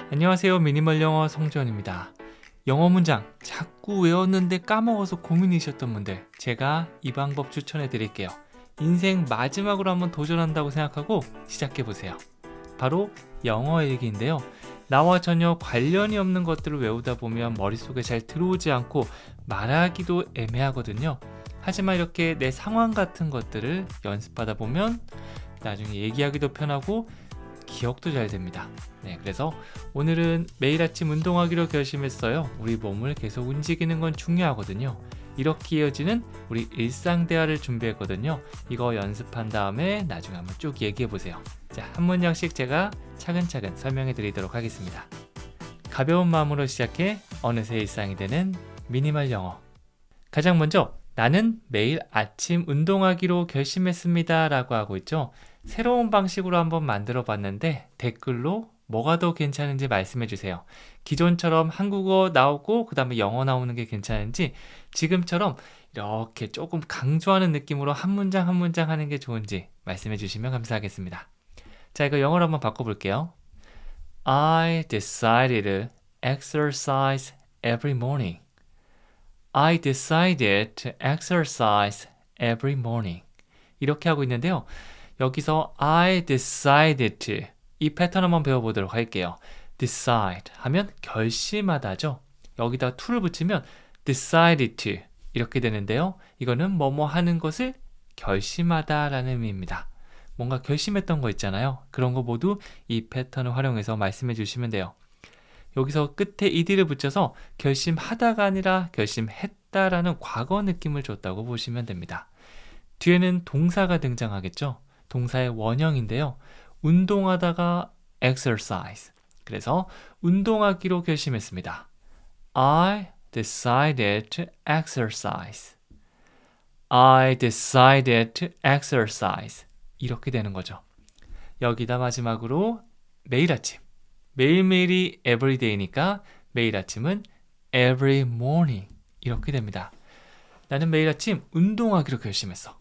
안녕하세요. 미니멀 영어 성주원입니다. 영어 문장 자꾸 외웠는데 까먹어서 고민이셨던 분들, 제가 이 방법 추천해 드릴게요. 인생 마지막으로 한번 도전한다고 생각하고 시작해 보세요. 바로 영어 일기인데요. 나와 전혀 관련이 없는 것들을 외우다 보면 머릿속에 잘 들어오지 않고 말하기도 애매하거든요. 하지만 이렇게 내 상황 같은 것들을 연습하다 보면 나중에 얘기하기도 편하고 기억도 잘 됩니다. 그래서 오늘은 매일 아침 운동하기로 결심했어요. 우리 몸을 계속 움직이는 건 중요하거든요. 이렇게 이어지는 우리 일상 대화를 준비했거든요. 이거 연습한 다음에 나중에 한번 쭉 얘기해 보세요. 자, 한 문장씩 제가 차근차근 설명해 드리도록 하겠습니다. 가벼운 마음으로 시작해 어느새 일상이 되는 미니멀 영어. 가장 먼저 나는 매일 아침 운동하기로 결심했습니다 라고 하고 있죠. 새로운 방식으로 한번 만들어 봤는데 댓글로 뭐가 더 괜찮은지 말씀해 주세요. 기존처럼 한국어 나오고 그 다음에 영어 나오는 게 괜찮은지, 지금처럼 이렇게 조금 강조하는 느낌으로 한 문장 한 문장 하는 게 좋은지 말씀해 주시면 감사하겠습니다. 자, 이거 영어로 한번 바꿔볼게요. I decided to exercise every morning. I decided to exercise every morning. 이렇게 하고 있는데요. 여기서 I decided to, 이 패턴 한번 배워보도록 할게요. decide 하면 결심하다죠. 여기다 to를 붙이면 decided to 이렇게 되는데요. 이거는 뭐뭐 하는 것을 결심하다 라는 의미입니다. 뭔가 결심했던 거 있잖아요. 그런 거 모두 이 패턴을 활용해서 말씀해 주시면 돼요. 여기서 끝에 ed를 붙여서 결심하다가 아니라 결심했다라는 과거 느낌을 줬다고 보시면 됩니다. 뒤에는 동사가 등장하겠죠. 동사의 원형인데요. 운동하다가 exercise. 그래서 운동하기로 결심했습니다. I decided to exercise. I decided to exercise. 이렇게 되는 거죠. 여기다 마지막으로 매일 아침. 매일매일이 everyday니까 매일 아침은 every morning. 이렇게 됩니다. 나는 매일 아침 운동하기로 결심했어.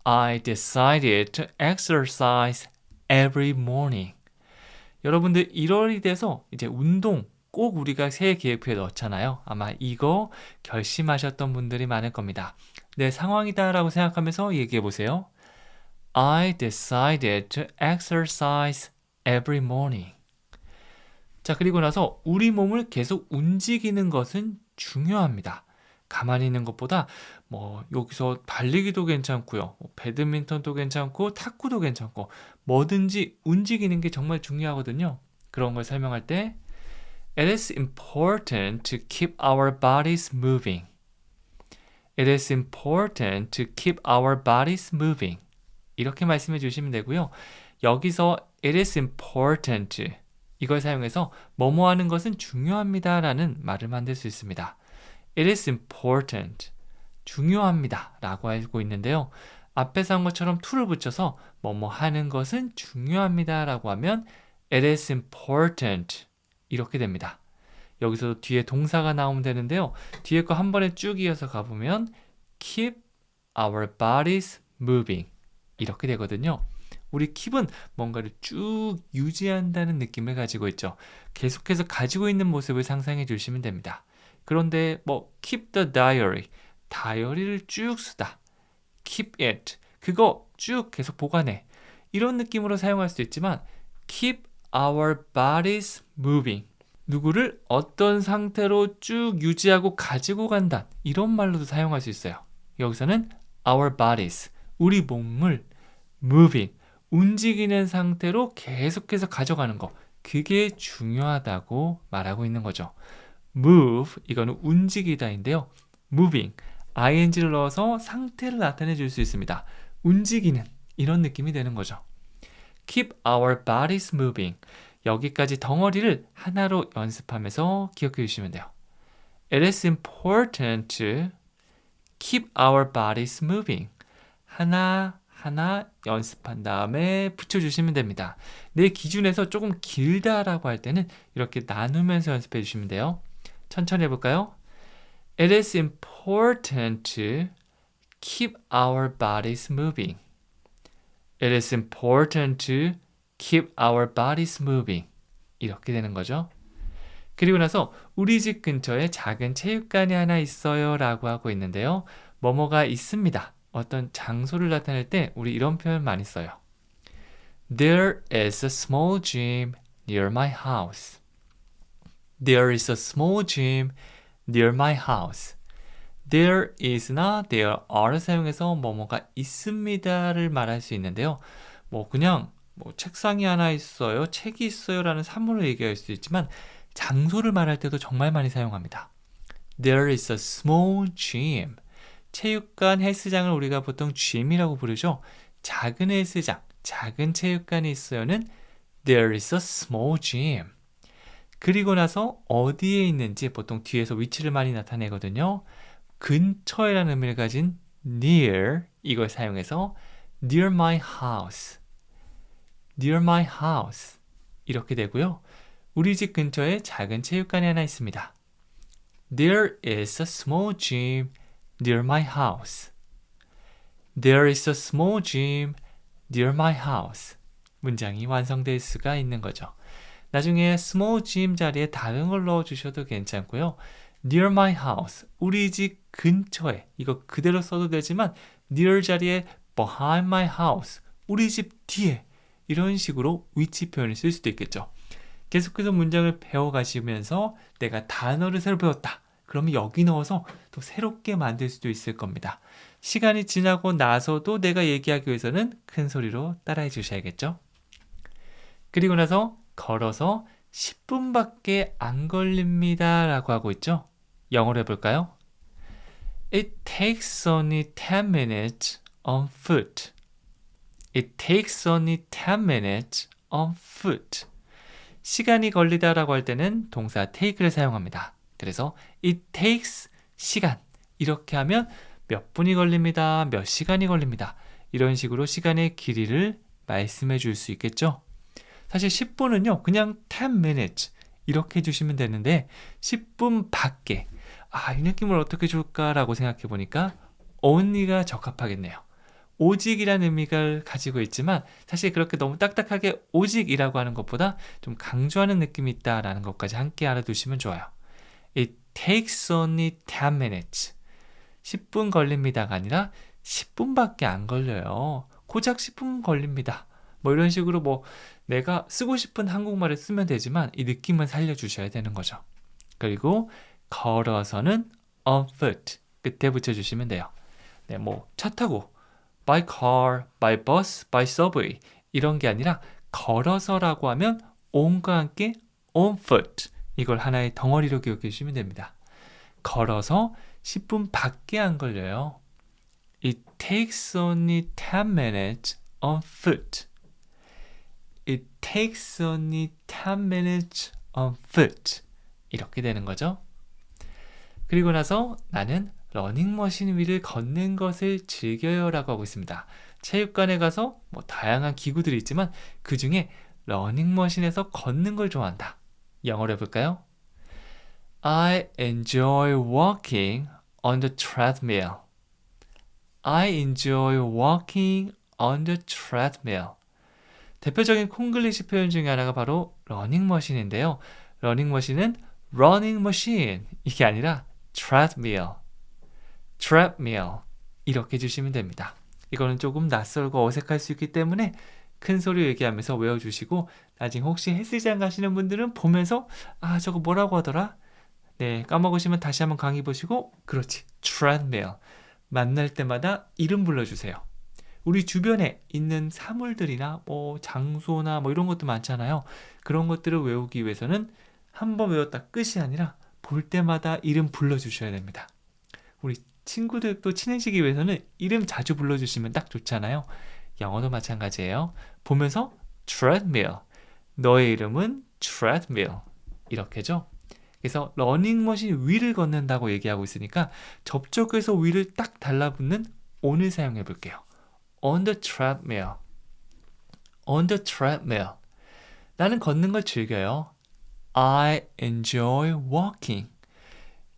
I decided to exercise every morning. 여러분들 1월이 돼서 이제 운동 꼭 우리가 새해 계획표에 넣잖아요. 아마 이거 결심하셨던 분들이 많을 겁니다. 내 상황이다 라고 생각하면서 얘기해 보세요. I decided to exercise every morning. 자, 그리고 나서 우리 몸을 계속 움직이는 것은 중요합니다. 가만히 있는 것보다 여기서 달리기도 괜찮고요. 배드민턴도 괜찮고 탁구도 괜찮고 뭐든지 움직이는 게 정말 중요하거든요. 그런 걸 설명할 때 It is important to keep our bodies moving. It is important to keep our bodies moving. 이렇게 말씀해 주시면 되고요. 여기서 It is important 이걸 사용해서 뭐뭐 하는 것은 중요합니다 라는 말을 만들 수 있습니다. It is important. 중요합니다 라고 알고 있는데요. 앞에서 한 것처럼 to를 붙여서 뭐뭐 하는 것은 중요합니다 라고 하면 It is important. 이렇게 됩니다. 여기서 뒤에 동사가 나오면 되는데요. 뒤에 거 한 번에 쭉 이어서 가보면 keep our bodies moving. 이렇게 되거든요. 우리 keep은 뭔가를 쭉 유지한다는 느낌을 가지고 있죠. 계속해서 가지고 있는 모습을 상상해 주시면 됩니다. 그런데 keep the diary, 다이어리를 쭉 쓰다. keep it, 그거 쭉 계속 보관해. 이런 느낌으로 사용할 수 있지만 keep our bodies moving, 누구를 어떤 상태로 쭉 유지하고 가지고 간다. 이런 말로도 사용할 수 있어요. 여기서는 our bodies, 우리 몸을 moving, 움직이는 상태로 계속해서 가져가는 거. 그게 중요하다고 말하고 있는 거죠. move, 이거는 움직이다인데요. moving, ing를 넣어서 상태를 나타내 줄 수 있습니다. 움직이는 이런 느낌이 되는 거죠. keep our bodies moving. 여기까지 덩어리를 하나로 연습하면서 기억해 주시면 돼요. It is important to keep our bodies moving. 하나 연습한 다음에 붙여주시면 됩니다. 내 기준에서 조금 길다라고 할 때는 이렇게 나누면서 연습해 주시면 돼요. 천천히 해볼까요? It is important to keep our bodies moving. It is important to keep our bodies moving. 이렇게 되는 거죠. 그리고 나서 우리 집 근처에 작은 체육관이 하나 있어요 라고 하고 있는데요. 뭐뭐가 있습니다. 어떤 장소를 나타낼 때 우리 이런 표현 많이 써요. There is a small gym near my house. There is a small gym near my house. There is나 there are를 사용해서 뭐뭐가 있습니다를 말할 수 있는데요. 뭐 그냥 뭐 책상이 하나 있어요, 책이 있어요 라는 사물을 얘기할 수 있지만 장소를 말할 때도 정말 많이 사용합니다. There is a small gym. 체육관, 헬스장을 우리가 보통 gym이라고 부르죠. 작은 헬스장, 작은 체육관이 있어요는 There is a small gym. 그리고 나서 어디에 있는지 보통 뒤에서 위치를 많이 나타내거든요. 근처에라는 의미를 가진 near 이걸 사용해서 near my house, near my house 이렇게 되고요. 우리 집 근처에 작은 체육관이 하나 있습니다. There is a small gym near my house. There is a small gym near my house. 문장이 완성될 수가 있는 거죠. 나중에 small gym 자리에 다른 걸 넣어주셔도 괜찮고요. near my house, 우리 집 근처에, 이거 그대로 써도 되지만 near 자리에 behind my house, 우리 집 뒤에 이런 식으로 위치 표현을 쓸 수도 있겠죠. 계속해서 문장을 배워가시면서 내가 단어를 새로 배웠다. 그러면 여기 넣어서 또 새롭게 만들 수도 있을 겁니다. 시간이 지나고 나서도 내가 얘기하기 위해서는 큰 소리로 따라해 주셔야겠죠. 그리고 나서 걸어서 10분밖에 안 걸립니다 라고 하고 있죠. 영어로 해볼까요? It takes only 10 minutes on foot. It takes only 10 minutes on foot. 시간이 걸리다 라고 할 때는 동사 take를 사용합니다. 그래서 it takes 시간 이렇게 하면 몇 분이 걸립니다. 몇 시간이 걸립니다. 이런 식으로 시간의 길이를 말씀해 줄 수 있겠죠. 사실 10분은요. 그냥 10 minutes 이렇게 해주시면 되는데 10분 밖에 이 느낌을 어떻게 줄까라고 생각해 보니까 only가 적합하겠네요. 오직이라는 의미를 가지고 있지만 사실 그렇게 너무 딱딱하게 오직이라고 하는 것보다 좀 강조하는 느낌이 있다라는 것까지 함께 알아두시면 좋아요. It takes only 10 minutes. 10분 걸립니다가 아니라 10분밖에 안 걸려요. 고작 10분 걸립니다. 뭐 이런 식으로 뭐 내가 쓰고 싶은 한국말을 쓰면 되지만 이 느낌을 살려주셔야 되는 거죠. 그리고 걸어서는 on foot 끝에 붙여주시면 돼요. 네, 뭐 차 타고 by car, by bus, by subway 이런 게 아니라 걸어서라고 하면 on과 함께 on foot 이걸 하나의 덩어리로 기억해 주시면 됩니다. 걸어서 10분 밖에 안 걸려요. It takes only 10 minutes on foot. It takes only 10 minutes on foot. 이렇게 되는 거죠. 그리고 나서 나는 러닝머신 위를 걷는 것을 즐겨요 라고 하고 있습니다. 체육관에 가서 뭐 다양한 기구들이 있지만 그 중에 러닝머신에서 걷는 걸 좋아한다. 영어로 해볼까요? I enjoy walking on the treadmill. I enjoy walking on the treadmill. 대표적인 콩글리시 표현 중에 하나가 바로 러닝머신인데요. 러닝머신은 running machine 이게 아니라 treadmill. treadmill 이렇게 해주시면 됩니다. 이거는 조금 낯설고 어색할 수 있기 때문에 큰 소리로 얘기하면서 외워주시고 나중에 혹시 헬스장 가시는 분들은 보면서 저거 뭐라고 하더라? 네, 까먹으시면 다시 한번 강의 보시고 그렇지, treadmill 만날 때마다 이름 불러주세요. 우리 주변에 있는 사물들이나 뭐 장소나 뭐 이런 것도 많잖아요. 그런 것들을 외우기 위해서는 한번 외웠다 끝이 아니라 볼 때마다 이름 불러주셔야 됩니다. 우리 친구들도 친해지기 위해서는 이름 자주 불러주시면 딱 좋잖아요. 영어도 마찬가지예요. 보면서 treadmill, 너의 이름은 treadmill 이렇게죠. 그래서 러닝머신 위를 걷는다고 얘기하고 있으니까 접촉해서 위를 딱 달라붙는 on을 사용해 볼게요. On the treadmill. On the treadmill. 나는 걷는 걸 즐겨요. I enjoy walking.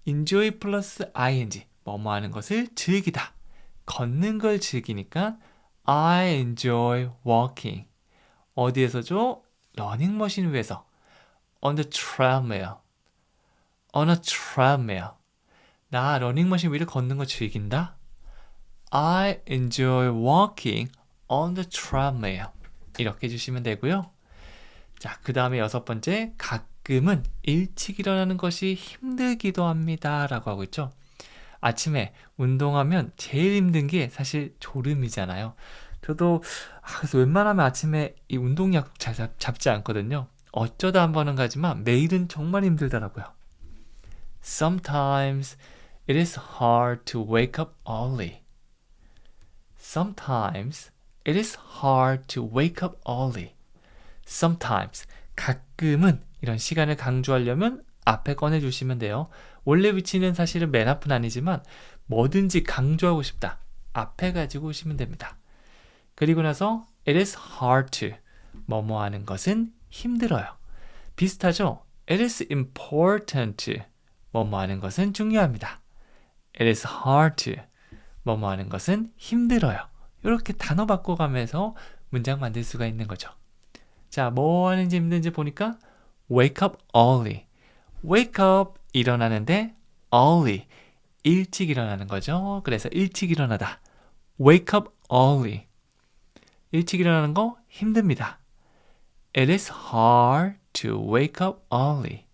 enjoy 플러스 ing. 뭐뭐 하는 것을 즐기다. 걷는 걸 즐기니까 I enjoy walking. 어디에서죠? 러닝머신 위에서. on the treadmill. on a treadmill. 나 러닝머신 위를 걷는 거 즐긴다. I enjoy walking on the treadmill. 이렇게 해주시면 되고요. 자, 그 다음에 6번째, 가끔은 일찍 일어나는 것이 힘들기도 합니다 라고 하고 있죠. 아침에 운동하면 제일 힘든 게 사실 졸음이잖아요. 저도 그래서 웬만하면 아침에 이 운동 약속 잘 잡지 않거든요. 어쩌다 한 번은 가지만 매일은 정말 힘들더라고요. Sometimes it is hard to wake up early. Sometimes it is hard to wake up early. Sometimes, 가끔은 이런 시간을 강조하려면 앞에 꺼내주시면 돼요. 원래 위치는 사실은 맨 앞은 아니지만 뭐든지 강조하고 싶다. 앞에 가지고 오시면 됩니다. 그리고 나서 it is hard to, 뭐뭐 하는 것은 힘들어요. 비슷하죠? It is important, 뭐뭐 하는 것은 중요합니다. It is hard to, 뭐뭐 하는 것은 힘들어요. 이렇게 단어 바꿔가면서 문장 만들 수가 있는 거죠. 자, 뭐 하는지 힘든지 보니까 wake up early. wake up, 일어나는데 early, 일찍 일어나는 거죠. 그래서 일찍 일어나다. wake up early. 일찍 일어나는 거 힘듭니다. It is hard to wake up early.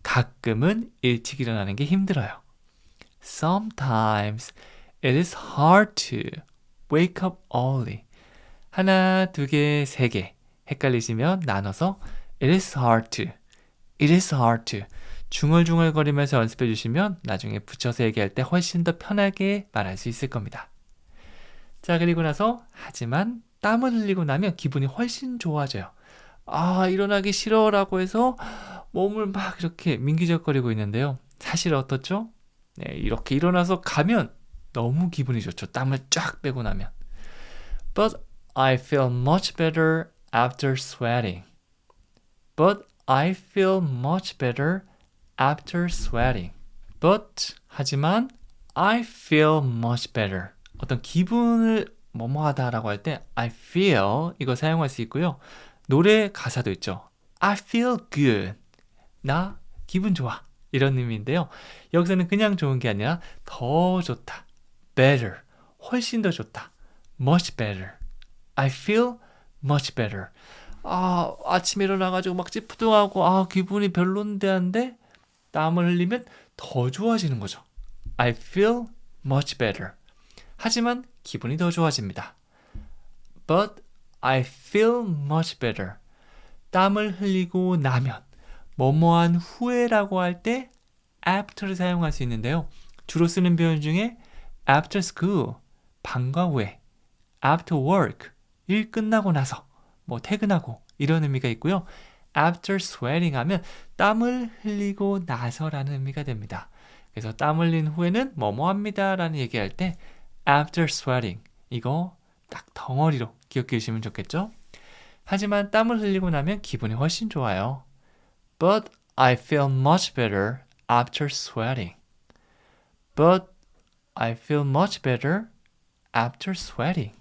가끔은 일찍 일어나는 게 힘들어요. Sometimes it is hard to wake up early. 하나, 두 개, 세 개. 헷갈리시면 나눠서 it is hard to, it is hard to 중얼중얼거리면서 연습해 주시면 나중에 붙여서 얘기할 때 훨씬 더 편하게 말할 수 있을 겁니다. 자, 그리고 나서 하지만 땀을 흘리고 나면 기분이 훨씬 좋아져요. 아, 일어나기 싫어라고 해서 몸을 막 이렇게 민기적거리고 있는데요. 사실 어떻죠? 네, 이렇게 일어나서 가면 너무 기분이 좋죠. 땀을 쫙 빼고 나면. But I feel much better after sweating. But I feel much better after sweating. But, 하지만 I feel much better. 어떤 기분을 뭐뭐하다라고 할 때 I feel 이거 사용할 수 있고요. 노래 가사도 있죠. I feel good. 나 기분 좋아. 이런 의미인데요. 여기서는 그냥 좋은 게 아니라 더 좋다. better. 훨씬 더 좋다. much better. I feel much better. 아침에 일어나가지고 막 찌푸둥하고 기분이 별론데 한데 땀을 흘리면 더 좋아지는 거죠. I feel much better. 하지만 기분이 더 좋아집니다. But I feel much better. 땀을 흘리고 나면 뭐뭐한 후에라고 할 때 after를 사용할 수 있는데요. 주로 쓰는 표현 중에 after school, 방과 후에, after work, 일 끝나고 나서, 뭐 퇴근하고 이런 의미가 있고요. after sweating 하면 땀을 흘리고 나서라는 의미가 됩니다. 그래서 땀 흘린 후에는 뭐뭐 합니다 라는 얘기할 때 after sweating, 이거 딱 덩어리로 기억해 주시면 좋겠죠? 하지만 땀을 흘리고 나면 기분이 훨씬 좋아요. But I feel much better after sweating. But I feel much better after sweating.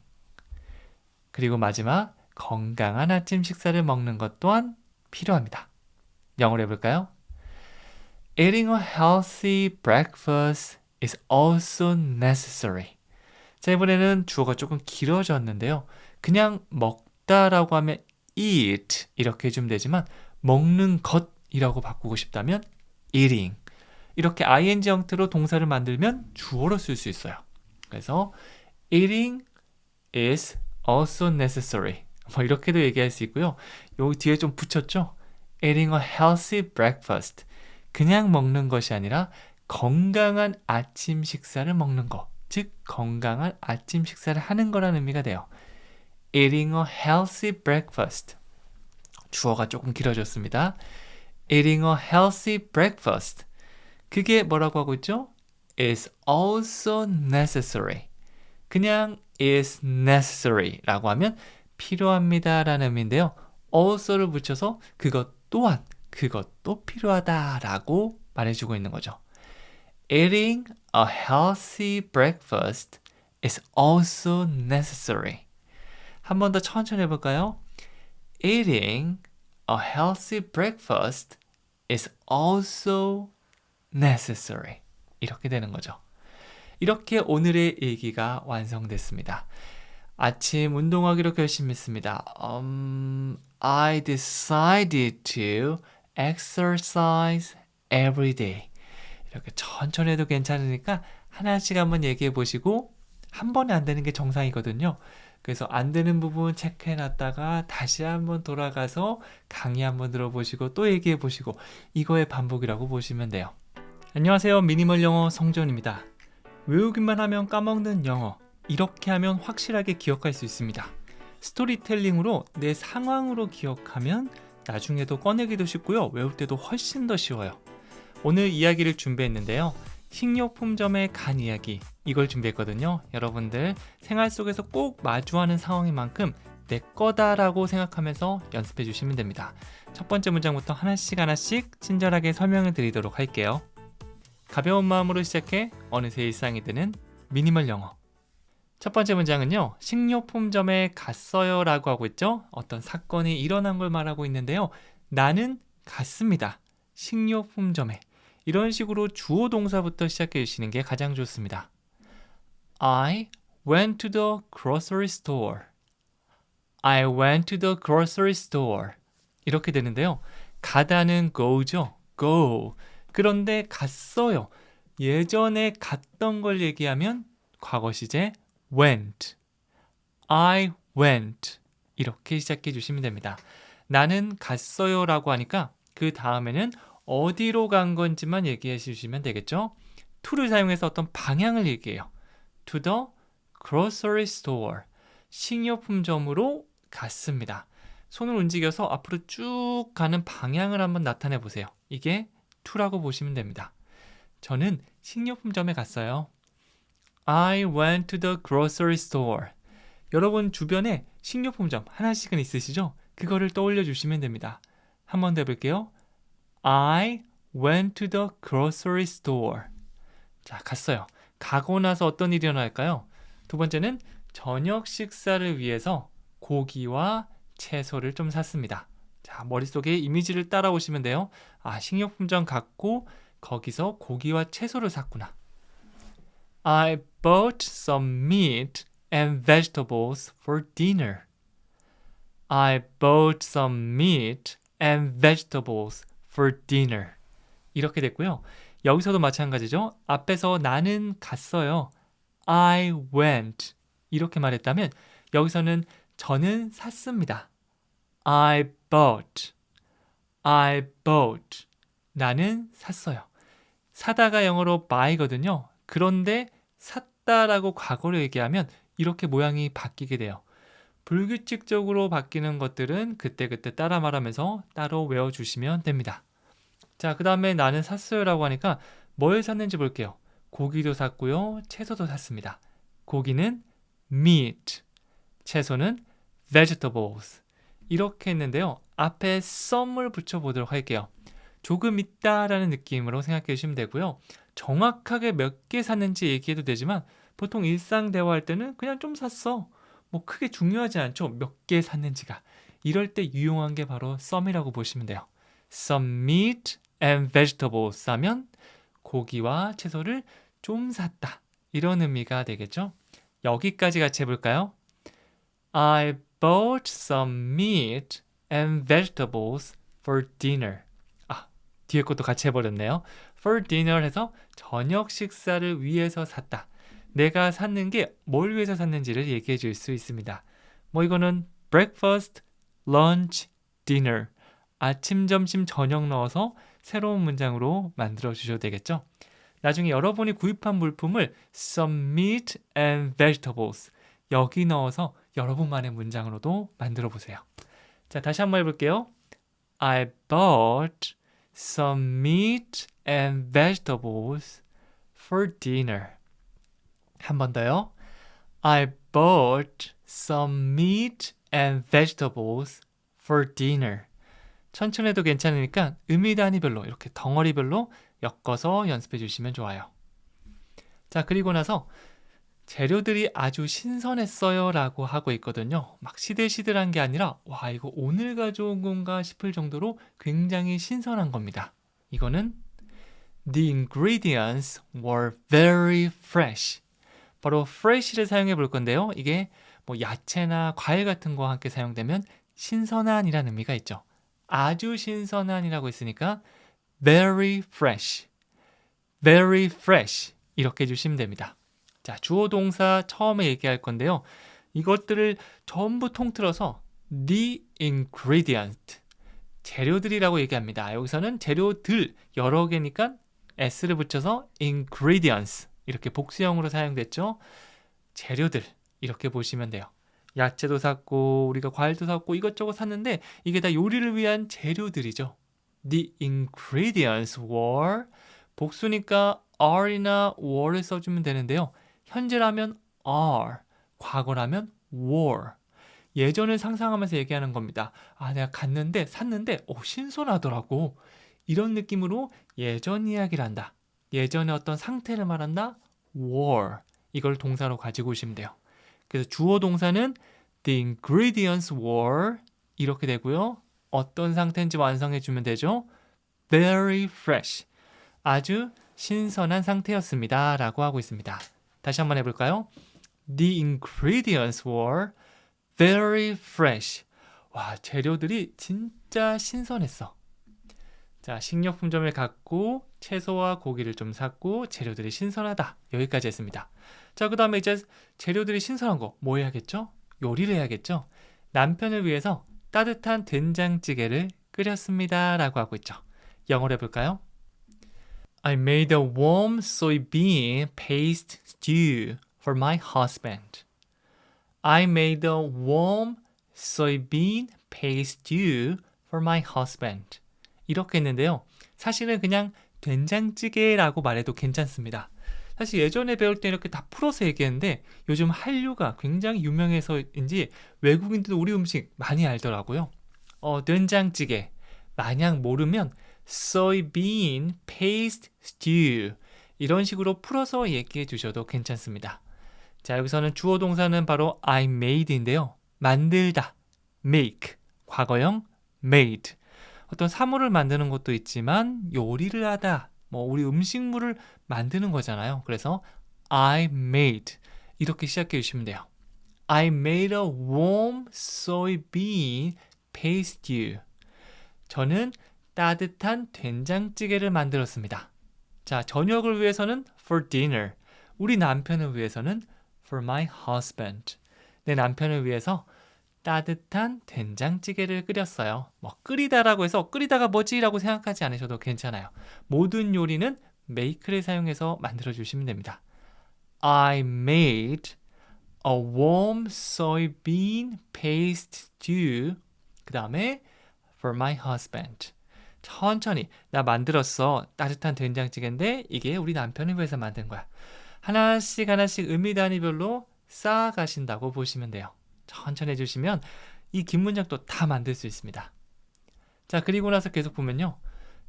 그리고 마지막, 건강한 아침 식사를 먹는 것 또한 필요합니다. 영어로 해볼까요? Eating a healthy breakfast is also necessary. 자, 이번에는 주어가 조금 길어졌는데요. 그냥 먹다라고 하면 eat 이렇게 해주면 되지만 먹는 것이라고 바꾸고 싶다면 eating. 이렇게 ing 형태로 동사를 만들면 주어로 쓸 수 있어요. 그래서 eating is also necessary. 뭐 이렇게도 얘기할 수 있고요. 여기 뒤에 좀 붙였죠? Eating a healthy breakfast. 그냥 먹는 것이 아니라 건강한 아침 식사를 먹는 것. 즉 건강한 아침 식사를 하는 거라는 의미가 돼요. Eating a healthy breakfast. 주어가 조금 길어졌습니다. Eating a healthy breakfast. 그게 뭐라고 하고 있죠? is also necessary. 그냥 is necessary 라고 하면 필요합니다 라는 의미인데요. also를 붙여서 그것 또한, 그것도 필요하다 라고 말해주고 있는 거죠. Eating a healthy breakfast is also necessary. 한 번 더 천천히 해볼까요? Eating A healthy breakfast is also necessary. 이렇게 되는 거죠. 이렇게 오늘의 얘기가 완성됐습니다. 아침 운동하기로 결심했습니다. I decided to exercise every day. 이렇게 천천히 해도 괜찮으니까 하나씩 한번 얘기해 보시고 한 번에 안 되는 게 정상이거든요. 그래서 안 되는 부분 체크해 놨다가 다시 한번 돌아가서 강의 한번 들어보시고 또 얘기해 보시고 이거의 반복이라고 보시면 돼요. 안녕하세요. 미니멀 영어 성전입니다. 외우기만 하면 까먹는 영어. 이렇게 하면 확실하게 기억할 수 있습니다. 스토리텔링으로 내 상황으로 기억하면 나중에도 꺼내기도 쉽고요. 외울 때도 훨씬 더 쉬워요. 오늘 이야기를 준비했는데요. 식료품점에 간 이야기, 이걸 준비했거든요. 여러분들 생활 속에서 꼭 마주하는 상황인 만큼 내 거다라고 생각하면서 연습해 주시면 됩니다. 첫 번째 문장부터 하나씩 친절하게 설명을 드리도록 할게요. 가벼운 마음으로 시작해 어느새 일상이 되는 미니멀 영어. 첫 번째 문장은요. 식료품점에 갔어요 라고 하고 있죠. 어떤 사건이 일어난 걸 말하고 있는데요. 나는 갔습니다. 식료품점에. 이런 식으로 주어 동사부터 시작해 주시는 게 가장 좋습니다. I went to the grocery store. I went to the grocery store. 이렇게 되는데요. 가다는 go죠. go. 그런데 갔어요. 예전에 갔던 걸 얘기하면 과거 시제 went. I went. 이렇게 시작해 주시면 됩니다. 나는 갔어요 라고 하니까 그 다음에는 어디로 간 건지만 얘기해 주시면 되겠죠? to를 사용해서 어떤 방향을 얘기해요. To the grocery store. 식료품점으로 갔습니다. 손을 움직여서 앞으로 쭉 가는 방향을 한번 나타내 보세요. 이게 to라고 보시면 됩니다. 저는 식료품점에 갔어요. I went to the grocery store. 여러분 주변에 식료품점 하나씩은 있으시죠? 그거를 떠올려 주시면 됩니다. 한 번 더 해볼게요. I went to the grocery store. 자, 갔어요. 가고 나서 어떤 일이 일어날까요? 두 번째는 저녁 식사를 위해서 고기와 채소를 좀 샀습니다. 자, 머릿속에 이미지를 따라오시면 돼요. 아, 식료품점 갔고 거기서 고기와 채소를 샀구나. I bought some meat and vegetables for dinner. I bought some meat and vegetables for dinner. 이렇게 됐고요. 여기서도 마찬가지죠. 앞에서 나는 갔어요. I went. 이렇게 말했다면 여기서는 저는 샀습니다. I bought. I bought. 나는 샀어요. 사다가 영어로 buy거든요. 그런데 샀다라고 과거로 얘기하면 이렇게 모양이 바뀌게 돼요. 불규칙적으로 바뀌는 것들은 그때그때 따라 말하면서 따로 외워주시면 됩니다. 자, 그 다음에 나는 샀어요라고 하니까 뭘 샀는지 볼게요. 고기도 샀고요. 채소도 샀습니다. 고기는 meat, 채소는 vegetables. 이렇게 했는데요. 앞에 some을 붙여보도록 할게요. 조금 있다라는 느낌으로 생각해 주시면 되고요. 정확하게 몇 개 샀는지 얘기해도 되지만 보통 일상 대화할 때는 그냥 좀 샀어. 뭐 크게 중요하지 않죠. 몇 개 샀는지가. 이럴 때 유용한 게 바로 some이라고 보시면 돼요. Some meat and vegetables 사면 고기와 채소를 좀 샀다. 이런 의미가 되겠죠. 여기까지 같이 해볼까요? I bought some meat and vegetables for dinner. 아, 뒤에 것도 같이 해버렸네요. For dinner 해서 저녁 식사를 위해서 샀다. 내가 샀는 게 뭘 위해서 샀는지를 얘기해 줄 수 있습니다. 뭐 이거는 breakfast, lunch, dinner. 아침, 점심, 저녁 넣어서 새로운 문장으로 만들어 주셔도 되겠죠. 나중에 여러분이 구입한 물품을 some meat and vegetables 여기 넣어서 여러분만의 문장으로도 만들어 보세요. 자, 다시 한번 해볼게요. I bought some meat and vegetables for dinner. 한 번 더요. I bought some meat and vegetables for dinner. 천천히 해도 괜찮으니까 의미 단위별로 이렇게 덩어리별로 엮어서 연습해 주시면 좋아요. 자, 그리고 나서 재료들이 아주 신선했어요 라고 하고 있거든요. 막 시들시들한 게 아니라 와 이거 오늘 가져온 건가 싶을 정도로 굉장히 신선한 겁니다. 이거는 The ingredients were very fresh. 바로 fresh를 사용해 볼 건데요. 이게 뭐 야채나 과일 같은 거와 함께 사용되면 신선한이라는 의미가 있죠. 아주 신선한이라고 했으니까 very fresh, very fresh 이렇게 해주시면 됩니다. 자, 주어 동사 처음에 얘기할 건데요. 이것들을 전부 통틀어서 the ingredient, 재료들이라고 얘기합니다. 여기서는 재료들 여러 개니까 s를 붙여서 ingredients 이렇게 복수형으로 사용됐죠. 재료들 이렇게 보시면 돼요. 야채도 샀고 우리가 과일도 샀고 이것저것 샀는데 이게 다 요리를 위한 재료들이죠. The ingredients were 복수니까 are이나 were를 써주면 되는데요. 현재라면 are, 과거라면 were. 예전을 상상하면서 얘기하는 겁니다. 아, 내가 갔는데 샀는데 신선하더라고. 이런 느낌으로 예전 이야기를 한다. 예전의 어떤 상태를 말한다. were. 이걸 동사로 가지고 오시면 돼요. 그래서 주어 동사는 the ingredients were 이렇게 되고요. 어떤 상태인지 완성해 주면 되죠. very fresh. 아주 신선한 상태였습니다. 라고 하고 있습니다. 다시 한번 해볼까요? The ingredients were very fresh. 와, 재료들이 진짜 신선했어. 자, 식료품점을 갔고 채소와 고기를 좀 샀고 재료들이 신선하다. 여기까지 했습니다. 자, 그 다음에 이제 재료들이 신선한 거 뭐 해야겠죠? 요리를 해야겠죠? 남편을 위해서 따뜻한 된장찌개를 끓였습니다. 라고 하고 있죠. 영어로 해볼까요? I made a warm soybean paste stew for my husband. I made a warm soybean paste stew for my husband. 이렇게 했는데요. 사실은 그냥 된장찌개라고 말해도 괜찮습니다. 사실 예전에 배울 때 이렇게 다 풀어서 얘기했는데 요즘 한류가 굉장히 유명해서인지 외국인들도 우리 음식 많이 알더라고요. 된장찌개. 만약 모르면 soybean paste stew 이런 식으로 풀어서 얘기해 주셔도 괜찮습니다. 자, 여기서는 주어 동사는 바로 I made인데요. 만들다, make, 과거형 made. 어떤 사물을 만드는 것도 있지만 요리를 하다, 우리 음식물을 만드는 거잖아요. 그래서 I made 이렇게 시작해 주시면 돼요. I made a warm soybean paste stew. 저는 따뜻한 된장찌개를 만들었습니다. 자, 저녁을 위해서는 for dinner. 우리 남편을 위해서는 for my husband. 내 남편을 위해서 따뜻한 된장찌개를 끓였어요. 끓이다라고 해서 끓이다가 뭐지? 라고 생각하지 않으셔도 괜찮아요. 모든 요리는 make를 사용해서 만들어 주시면 됩니다. I made a warm soybean paste stew. 그 다음에 for my husband. 천천히 나 만들었어. 따뜻한 된장찌개인데 이게 우리 남편을 위해서 만든 거야. 하나씩 하나씩 의미 단위별로 쌓아가신다고 보시면 돼요. 천천히 해주시면 이 긴 문장도 다 만들 수 있습니다. 자, 그리고 나서 계속 보면요.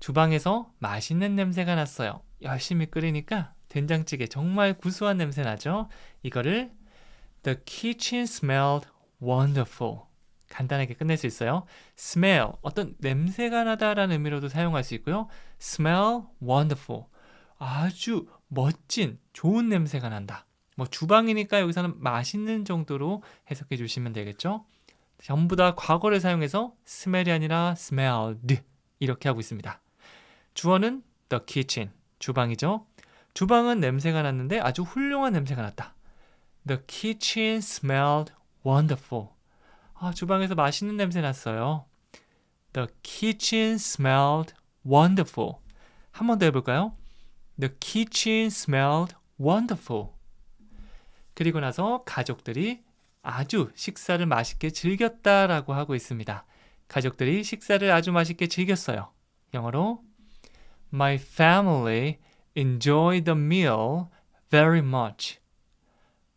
주방에서 맛있는 냄새가 났어요. 열심히 끓이니까 된장찌개 정말 구수한 냄새 나죠? 이거를 The kitchen smelled wonderful. 간단하게 끝낼 수 있어요. smell, 어떤 냄새가 나다라는 의미로도 사용할 수 있고요. smell wonderful. 아주 멋진, 좋은 냄새가 난다. 주방이니까 여기서는 맛있는 정도로 해석해 주시면 되겠죠. 전부 다 과거를 사용해서 smell이 아니라 smelled 이렇게 하고 있습니다. 주어는 the kitchen, 주방이죠. 주방은 냄새가 났는데 아주 훌륭한 냄새가 났다. The kitchen smelled wonderful. 주방에서 맛있는 냄새 났어요. The kitchen smelled wonderful. 한 번 더 해볼까요? The kitchen smelled wonderful. 그리고 나서 가족들이 아주 식사를 맛있게 즐겼다라고 하고 있습니다. 가족들이 식사를 아주 맛있게 즐겼어요. 영어로 My family enjoyed the meal very much.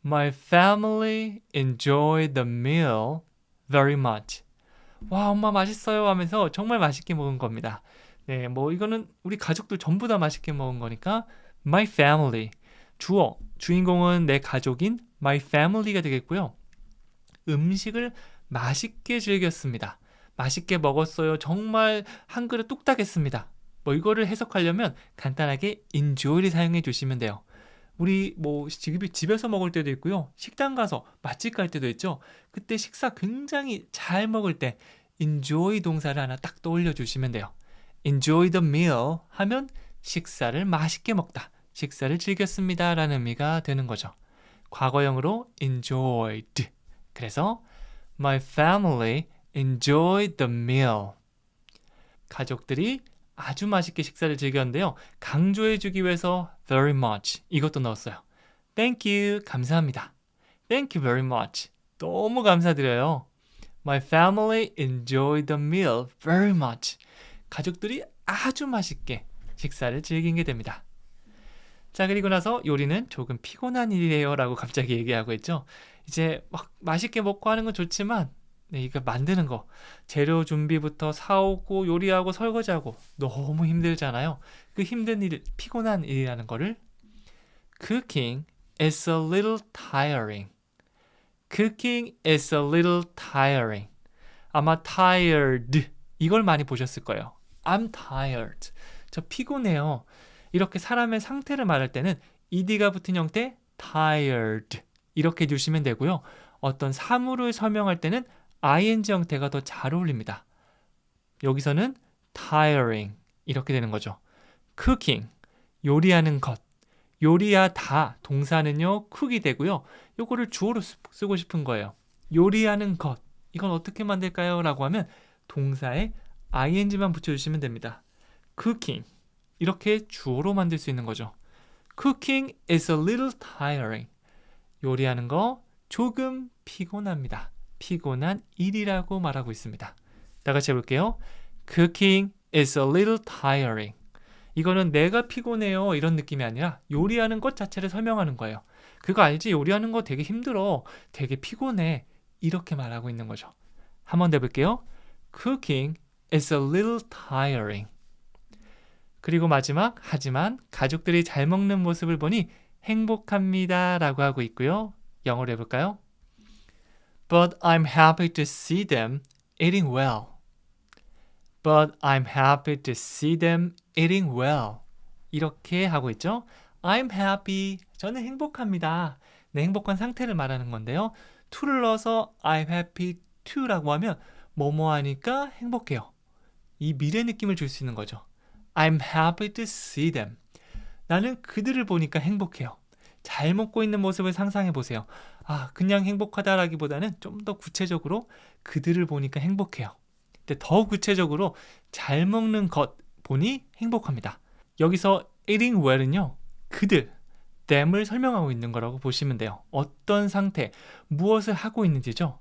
My family enjoyed the meal very much. 와, 엄마 맛있어요 하면서 정말 맛있게 먹은 겁니다. 네, 이거는 우리 가족들 전부 다 맛있게 먹은 거니까 My family. 주어, 주인공은 내 가족인 my family가 되겠고요. 음식을 맛있게 즐겼습니다. 맛있게 먹었어요. 정말 한 그릇 뚝딱 했습니다. 뭐 이거를 해석하려면 간단하게 enjoy를 사용해 주시면 돼요. 우리 뭐 집에서 먹을 때도 있고요. 식당 가서 맛집 갈 때도 있죠. 그때 식사 굉장히 잘 먹을 때 enjoy 동사를 하나 딱 떠올려 주시면 돼요. enjoy the meal 하면 식사를 맛있게 먹다, 식사를 즐겼습니다 라는 의미가 되는 거죠. 과거형으로 enjoyed. 그래서 my family enjoyed the meal. 가족들이 아주 맛있게 식사를 즐겼는데요. 강조해주기 위해서 very much 이것도 넣었어요. Thank you, 감사합니다. Thank you very much, 너무 감사드려요. My family enjoyed the meal very much. 가족들이 아주 맛있게 식사를 즐긴 게 됩니다. 자, 그리고 나서 요리는 조금 피곤한 일이에요 라고 갑자기 얘기하고 있죠. 이제 막 맛있게 먹고 하는 건 좋지만 이거 만드는 거, 재료 준비부터 사오고 요리하고 설거지하고 너무 힘들잖아요. 그 힘든 일, 피곤한 일이라는 거를 Cooking is a little tiring. Cooking is a little tiring. 아마 tired 이걸 많이 보셨을 거예요. I'm tired. 저 피곤해요. 이렇게 사람의 상태를 말할 때는 ed가 붙은 형태 tired 이렇게 해주시면 되고요. 어떤 사물을 설명할 때는 ing 형태가 더 잘 어울립니다. 여기서는 tiring 이렇게 되는 거죠. cooking, 요리하는 것. 요리하다, 동사는요 cook이 되고요. 요거를 주어로 쓰고 싶은 거예요. 요리하는 것, 이건 어떻게 만들까요? 라고 하면 동사에 ing만 붙여주시면 됩니다. cooking, 이렇게 주어로 만들 수 있는 거죠. Cooking is a little tiring. 요리하는 거 조금 피곤합니다. 피곤한 일이라고 말하고 있습니다. 다 같이 해볼게요. Cooking is a little tiring. 이거는 내가 피곤해요 이런 느낌이 아니라 요리하는 것 자체를 설명하는 거예요. 그거 알지? 요리하는 거 되게 힘들어. 되게 피곤해. 이렇게 말하고 있는 거죠. 한번 더 해볼게요. Cooking is a little tiring. 그리고 마지막, 하지만 가족들이 잘 먹는 모습을 보니 행복합니다 라고 하고 있고요. 영어로 해볼까요? But I'm happy to see them eating well. But I'm happy to see them eating well. 이렇게 하고 있죠. I'm happy. 저는 행복합니다. 내 행복한 상태를 말하는 건데요. to를 넣어서 I'm happy to 라고 하면 뭐뭐 하니까 행복해요. 이 미래 느낌을 줄 수 있는 거죠. I'm happy to see them. 나는 그들을 보니까 행복해요. 잘 먹고 있는 모습을 상상해 보세요. 아, 그냥 행복하다라기보다는 좀 더 구체적으로 그들을 보니까 행복해요. 근데 더 구체적으로 잘 먹는 것 보니 행복합니다. 여기서 eating well은요, 그들, them을 설명하고 있는 거라고 보시면 돼요. 어떤 상태, 무엇을 하고 있는지죠.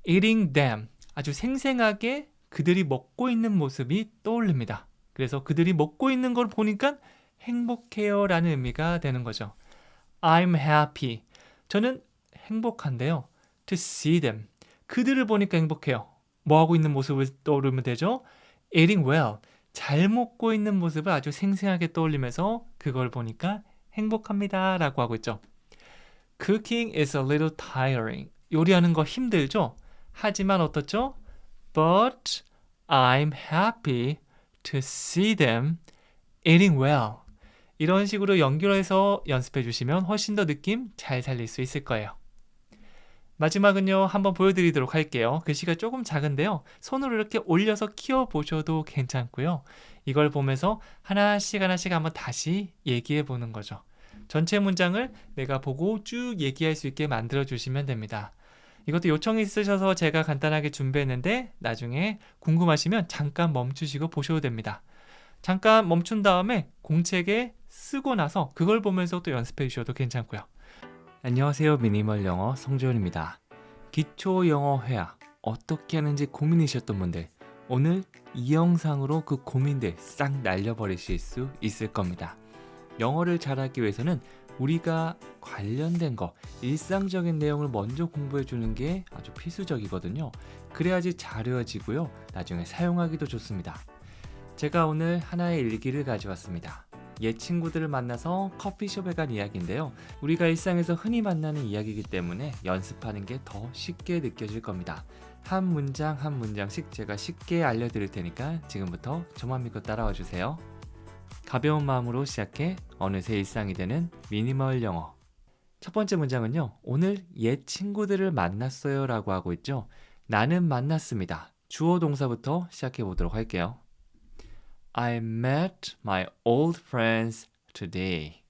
eating them, 아주 생생하게 그들이 먹고 있는 모습이 떠올립니다. 그래서 그들이 먹고 있는 걸 보니까 행복해요 라는 의미가 되는 거죠. I'm happy. 저는 행복한데요. To see them. 그들을 보니까 행복해요. 뭐 하고 있는 모습을 떠오르면 되죠? Eating well. 잘 먹고 있는 모습을 아주 생생하게 떠올리면서 그걸 보니까 행복합니다 라고 하고 있죠. Cooking is a little tiring. 요리하는 거 힘들죠? 하지만 어떻죠? But I'm happy to see them eating well. 이런 식으로 연결해서 연습해 주시면 훨씬 더 느낌 잘 살릴 수 있을 거예요. 마지막은요, 한번 보여드리도록 할게요. 글씨가 조금 작은데요. 손으로 이렇게 올려서 키워보셔도 괜찮고요. 이걸 보면서 하나씩 한번 다시 얘기해 보는 거죠. 전체 문장을 내가 보고 쭉 얘기할 수 있게 만들어 주시면 됩니다. 이것도 요청이 있으셔서 제가 간단하게 준비했는데 나중에 궁금하시면 잠깐 멈추시고 보셔도 됩니다. 잠깐 멈춘 다음에 공책에 쓰고 나서 그걸 보면서 또 연습해 주셔도 괜찮고요. 안녕하세요. 미니멀 영어 성재훈입니다. 기초 영어 회화 어떻게 하는지 고민이셨던 분들, 오늘 이 영상으로 그 고민들 싹 날려버리실 수 있을 겁니다. 영어를 잘하기 위해서는 우리가 관련된 거, 일상적인 내용을 먼저 공부해 주는 게 아주 필수적이거든요. 그래야지 잘 외워지고요. 나중에 사용하기도 좋습니다. 제가 오늘 하나의 일기를 가져왔습니다. 옛 친구들을 만나서 커피숍에 간 이야기인데요. 우리가 일상에서 흔히 만나는 이야기이기 때문에 연습하는 게 더 쉽게 느껴질 겁니다. 한 문장 한 문장씩 제가 쉽게 알려드릴 테니까 지금부터 저만 믿고 따라와 주세요. 가벼운 마음으로 시작해 어느새 일상이 되는 미니멀 영어. 첫 번째 문장은요. 오늘 옛 친구들을 만났어요 라고 하고 있죠. 나는 만났습니다. 주어 동사부터 시작해 보도록 할게요. I met my old friends today.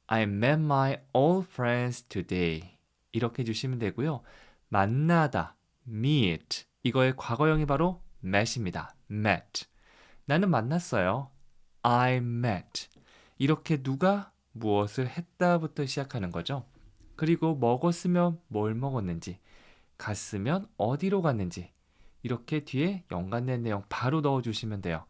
I met my old friends today. 이렇게 해주시면 되고요. 만나다, meet. 이거의 과거형이 바로 met입니다. met. 나는 만났어요. I met. 이렇게 누가 무엇을 했다부터 시작하는 거죠. 그리고 먹었으면 뭘 먹었는지, 갔으면 어디로 갔는지 이렇게 뒤에 연관된 내용 바로 넣어주시면 돼요.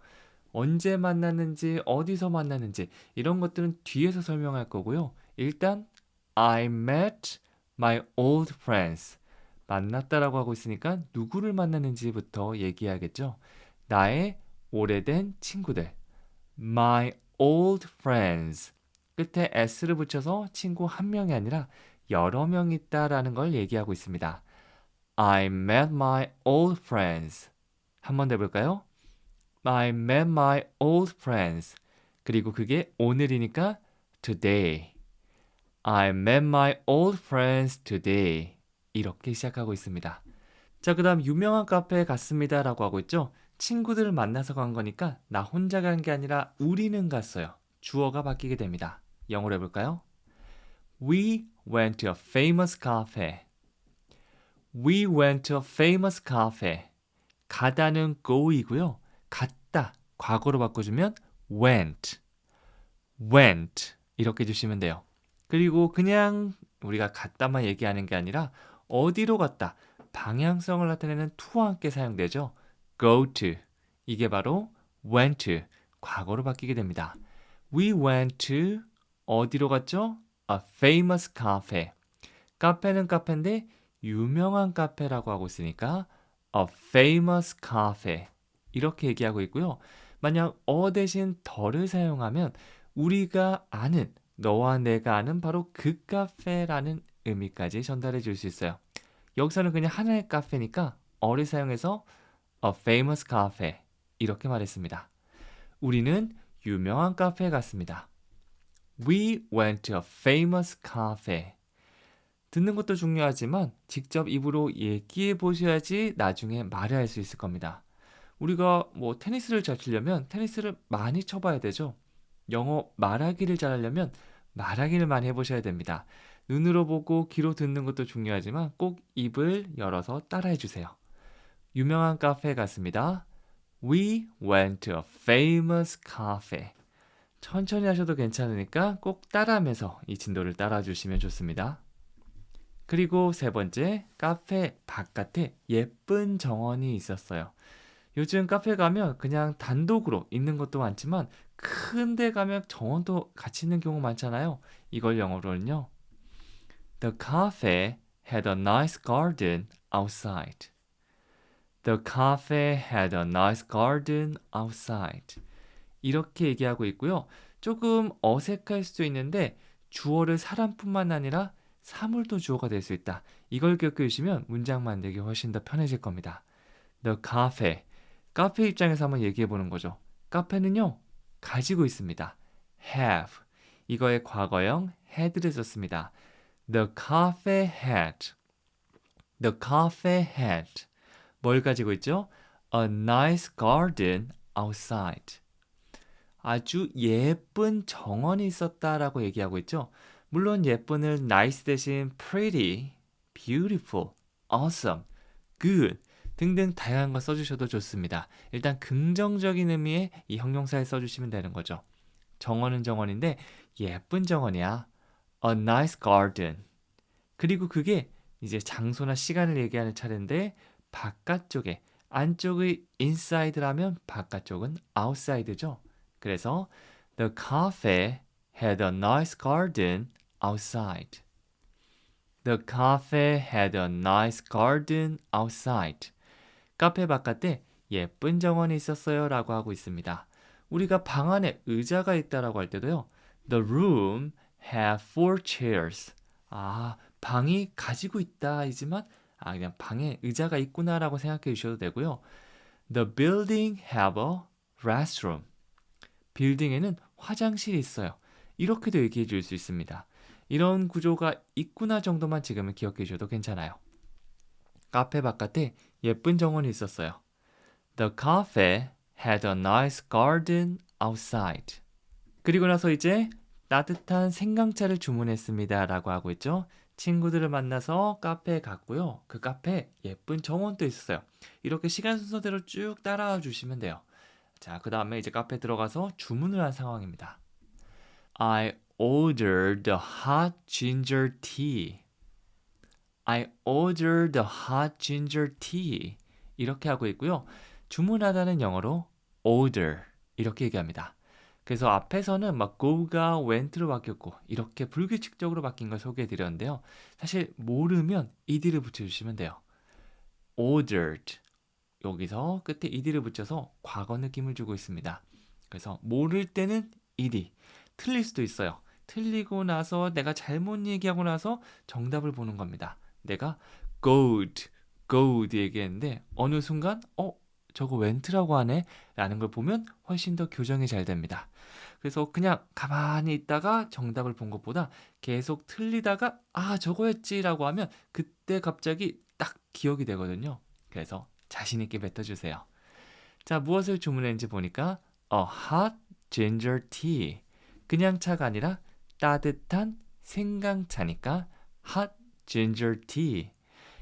언제 만났는지, 어디서 만났는지 이런 것들은 뒤에서 설명할 거고요. 일단 I met my old friends. 만났다라고 하고 있으니까 누구를 만났는지부터 얘기해야겠죠. 나의 오래된 친구들. My old friends. 끝에 s를 붙여서 친구 한 명이 아니라 여러 명 있다라는 걸 얘기하고 있습니다. I met my old friends. 한 번 더 해볼까요? I met my old friends. 그리고 그게 오늘이니까 today. I met my old friends today. 이렇게 시작하고 있습니다. 자, 그 다음 유명한 카페에 갔습니다 라고 하고 있죠. 친구들을 만나서 간 거니까 나 혼자 간 게 아니라 우리는 갔어요. 주어가 바뀌게 됩니다. 영어로 해볼까요? We went to a famous cafe. We went to a famous cafe. 가다는 go이고요. 갔다, 과거로 바꿔주면 went. went. 이렇게 해주시면 돼요. 그리고 그냥 우리가 갔다만 얘기하는 게 아니라 어디로 갔다, 방향성을 나타내는 to와 함께 사용되죠. go to. 이게 바로 went to. 과거로 바뀌게 됩니다. We went to 어디로 갔죠? A famous cafe. 카페는 카페인데 유명한 카페라고 하고 있으니까 a famous cafe. 이렇게 얘기하고 있고요. 만약 대신 더를 사용하면 우리가 아는, 너와 내가 아는 바로 그 카페라는 의미까지 전달해 줄 수 있어요. 여기서는 그냥 하나의 카페니까 어를 사용해서 a famous cafe 이렇게 말했습니다. 우리는 유명한 카페에 갔습니다. We went to a famous cafe. 듣는 것도 중요하지만 직접 입으로 얘기해 보셔야지 나중에 말을 할 수 있을 겁니다. 우리가 테니스를 잘 치려면 테니스를 많이 쳐봐야 되죠. 영어 말하기를 잘하려면 말하기를 많이 해보셔야 됩니다. 눈으로 보고 귀로 듣는 것도 중요하지만 꼭 입을 열어서 따라해 주세요. 유명한 카페에 갔습니다. We went to a famous cafe. 천천히 하셔도 괜찮으니까 꼭 따라하면서 이 진도를 따라 주시면 좋습니다. 그리고 세 번째, 카페 바깥에 예쁜 정원이 있었어요. 요즘 카페 가면 그냥 단독으로 있는 것도 많지만 큰 데 가면 정원도 같이 있는 경우 많잖아요. 이걸 영어로는요. The cafe had a nice garden outside. The cafe had a nice garden outside. 이렇게 얘기하고 있고요. 조금 어색할 수도 있는데 주어를 사람뿐만 아니라 사물도 주어가 될 수 있다. 이걸 기억해 주시면 문장 만들기 훨씬 더 편해질 겁니다. The cafe. 카페 입장에서 한번 얘기해 보는 거죠. 카페는요, 가지고 있습니다. have. 이거의 과거형 had를 썼습니다. The cafe had. The cafe had. 뭘 가지고 있죠? A nice garden outside. 아주 예쁜 정원이 있었다라고 얘기하고 있죠. 물론 예쁜을 nice 대신 pretty, beautiful, awesome, good 등등 다양한 거 써주셔도 좋습니다. 일단 긍정적인 의미의 이 형용사에 써주시면 되는 거죠. 정원은 정원인데 예쁜 정원이야. A nice garden. 그리고 그게 이제 장소나 시간을 얘기하는 차례인데 바깥쪽에, 안쪽의 inside라면 바깥쪽은 outside죠. 그래서 The cafe had a nice garden outside. The cafe had a nice garden outside. 카페 바깥에 예쁜 정원이 있었어요 라고 하고 있습니다. 우리가 방 안에 의자가 있다라고 할 때도요. The room had four chairs. 아, 방이 가지고 있다이지만 그냥 방에 의자가 있구나라고 생각해 주셔도 되고요. The building have a restroom. 빌딩에는 화장실이 있어요. 이렇게도 얘기해 줄 수 있습니다. 이런 구조가 있구나 정도만 지금은 기억해 주셔도 괜찮아요. 카페 바깥에 예쁜 정원이 있었어요. The cafe had a nice garden outside. 그리고 나서 이제 따뜻한 생강차를 주문했습니다 라고 하고 있죠. 친구들을 만나서 카페에 갔고요. 그 카페에 예쁜 정원도 있었어요. 이렇게 시간 순서대로 쭉 따라와 주시면 돼요. 자, 그 다음에 이제 카페에 들어가서 주문을 한 상황입니다. I ordered the hot ginger tea. I ordered the hot ginger tea. 이렇게 하고 있고요. 주문하다는 영어로 order 이렇게 얘기합니다. 그래서 앞에서는 막 go가 went로 바뀌었고 이렇게 불규칙적으로 바뀐 걸 소개해 드렸는데요. 사실 모르면 ed를 붙여주시면 돼요. ordered 여기서 끝에 ed를 붙여서 과거 느낌을 주고 있습니다. 그래서 모를 때는 ed 틀릴 수도 있어요. 틀리고 나서 내가 잘못 얘기하고 나서 정답을 보는 겁니다. 내가 good 얘기했는데 어느 순간 저거 went라고 하네 라는 걸 보면 훨씬 더 교정이 잘 됩니다. 그래서 그냥 가만히 있다가 정답을 본 것보다 계속 틀리다가 저거였지 라고 하면 그때 갑자기 딱 기억이 되거든요. 그래서 자신 있게 뱉어주세요. 자, 무엇을 주문했는지 보니까 a hot ginger tea. 그냥 차가 아니라 따뜻한 생강차니까 hot ginger tea.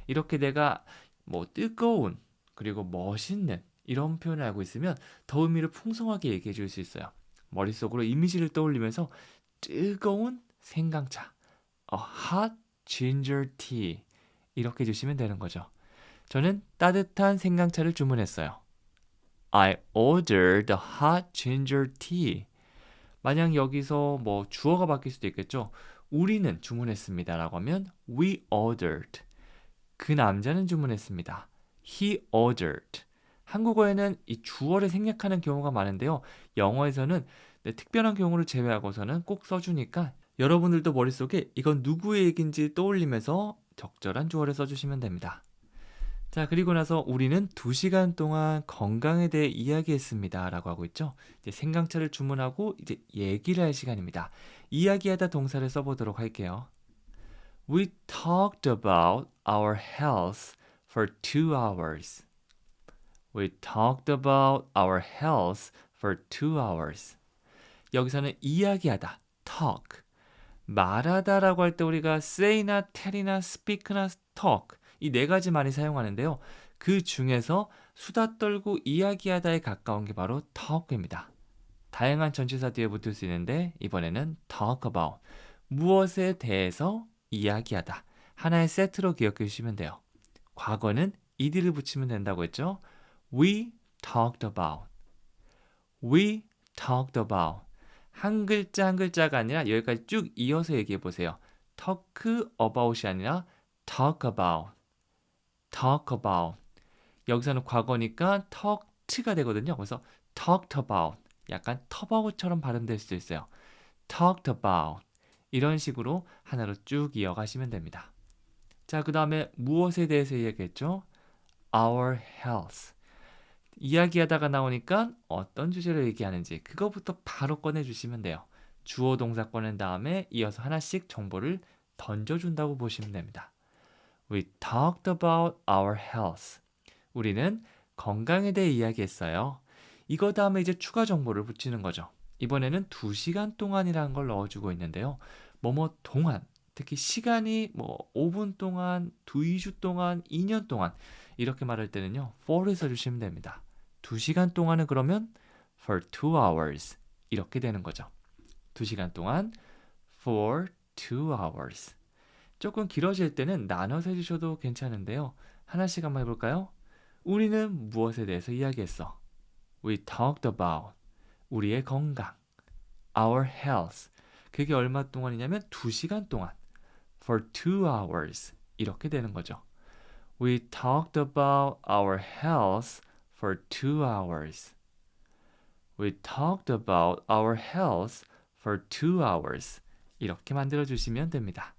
이렇게 내가 뭐 뜨거운 그리고 멋있는 이런 표현을 알고 있으면 더 의미를 풍성하게 얘기해 줄 수 있어요. 머릿속으로 이미지를 떠올리면서 뜨거운 생강차, a hot ginger tea 이렇게 주시면 되는 거죠. 저는 따뜻한 생강차를 주문했어요. I ordered a hot ginger tea. 만약 여기서 뭐 주어가 바뀔 수도 있겠죠. 우리는 주문했습니다 라고 하면 we ordered. 그 남자는 주문했습니다. He ordered. 한국어에는 이 주어를 생략하는 경우가 많은데요. 영어에서는 특별한 경우를 제외하고서는 꼭 써주니까 여러분들도 머릿속에 이건 누구의 얘기인지 떠올리면서 적절한 주어를 써주시면 됩니다. 자, 그리고 나서 우리는 2시간 동안 건강에 대해 이야기했습니다 라고 하고 있죠. 이제 생강차를 주문하고 이제 얘기를 할 시간입니다. 이야기하다 동사를 써보도록 할게요. We talked about our health for 2 hours. We talked about our health for 2 hours. 여기서는 이야기하다, talk. 말하다라고 할 때 우리가 say나 tell이나 speak나 talk 이 4가지 많이 사용하는데요. 그 중에서 수다 떨고 이야기하다에 가까운 게 바로 talk입니다. 다양한 전치사 뒤에 붙을 수 있는데 이번에는 talk about. 무엇에 대해서 이야기하다. 하나의 세트로 기억해 주시면 돼요. 과거는 ed를 붙이면 된다고 했죠. We talked about. We talked about. 한 글자 한 글자가 아니라 여기까지 쭉 이어서 얘기해 보세요. talk about이 아니라 talk about. talk about. 여기서는 과거니까 talked가 되거든요. 그래서 talked about. 약간 터바웃처럼 발음될 수도 있어요. talked about. 이런 식으로 하나로 쭉 이어가시면 됩니다. 자, 그 다음에 무엇에 대해서 이야기했죠? Our health. 이야기하다가 나오니까 어떤 주제를 얘기하는지 그거부터 바로 꺼내주시면 돼요. 주어 동사 꺼낸 다음에 이어서 하나씩 정보를 던져준다고 보시면 됩니다. We talked about our health. 우리는 건강에 대해 이야기했어요. 이거 다음에 이제 추가 정보를 붙이는 거죠. 이번에는 2시간 동안이라는 걸 넣어주고 있는데요. 뭐뭐 동안, 특히 시간이 뭐 5분 동안, 2주 동안, 2년 동안 이렇게 말할 때는요. for를 써주시면 됩니다. 2시간 동안은 그러면 for 2 hours 이렇게 되는 거죠. 2시간 동안 for 2 hours. 조금 길어질 때는 나눠서 해주셔도 괜찮은데요. 하나씩 한번 해볼까요? 우리는 무엇에 대해서 이야기했어? We talked about 우리의 건강, our health. 그게 얼마 동안이냐면 2시간 동안 for 2 hours 이렇게 되는 거죠. We talked about our health for 2 hours. We talked about our health for 2 hours. 이렇게 만들어 주시면 됩니다.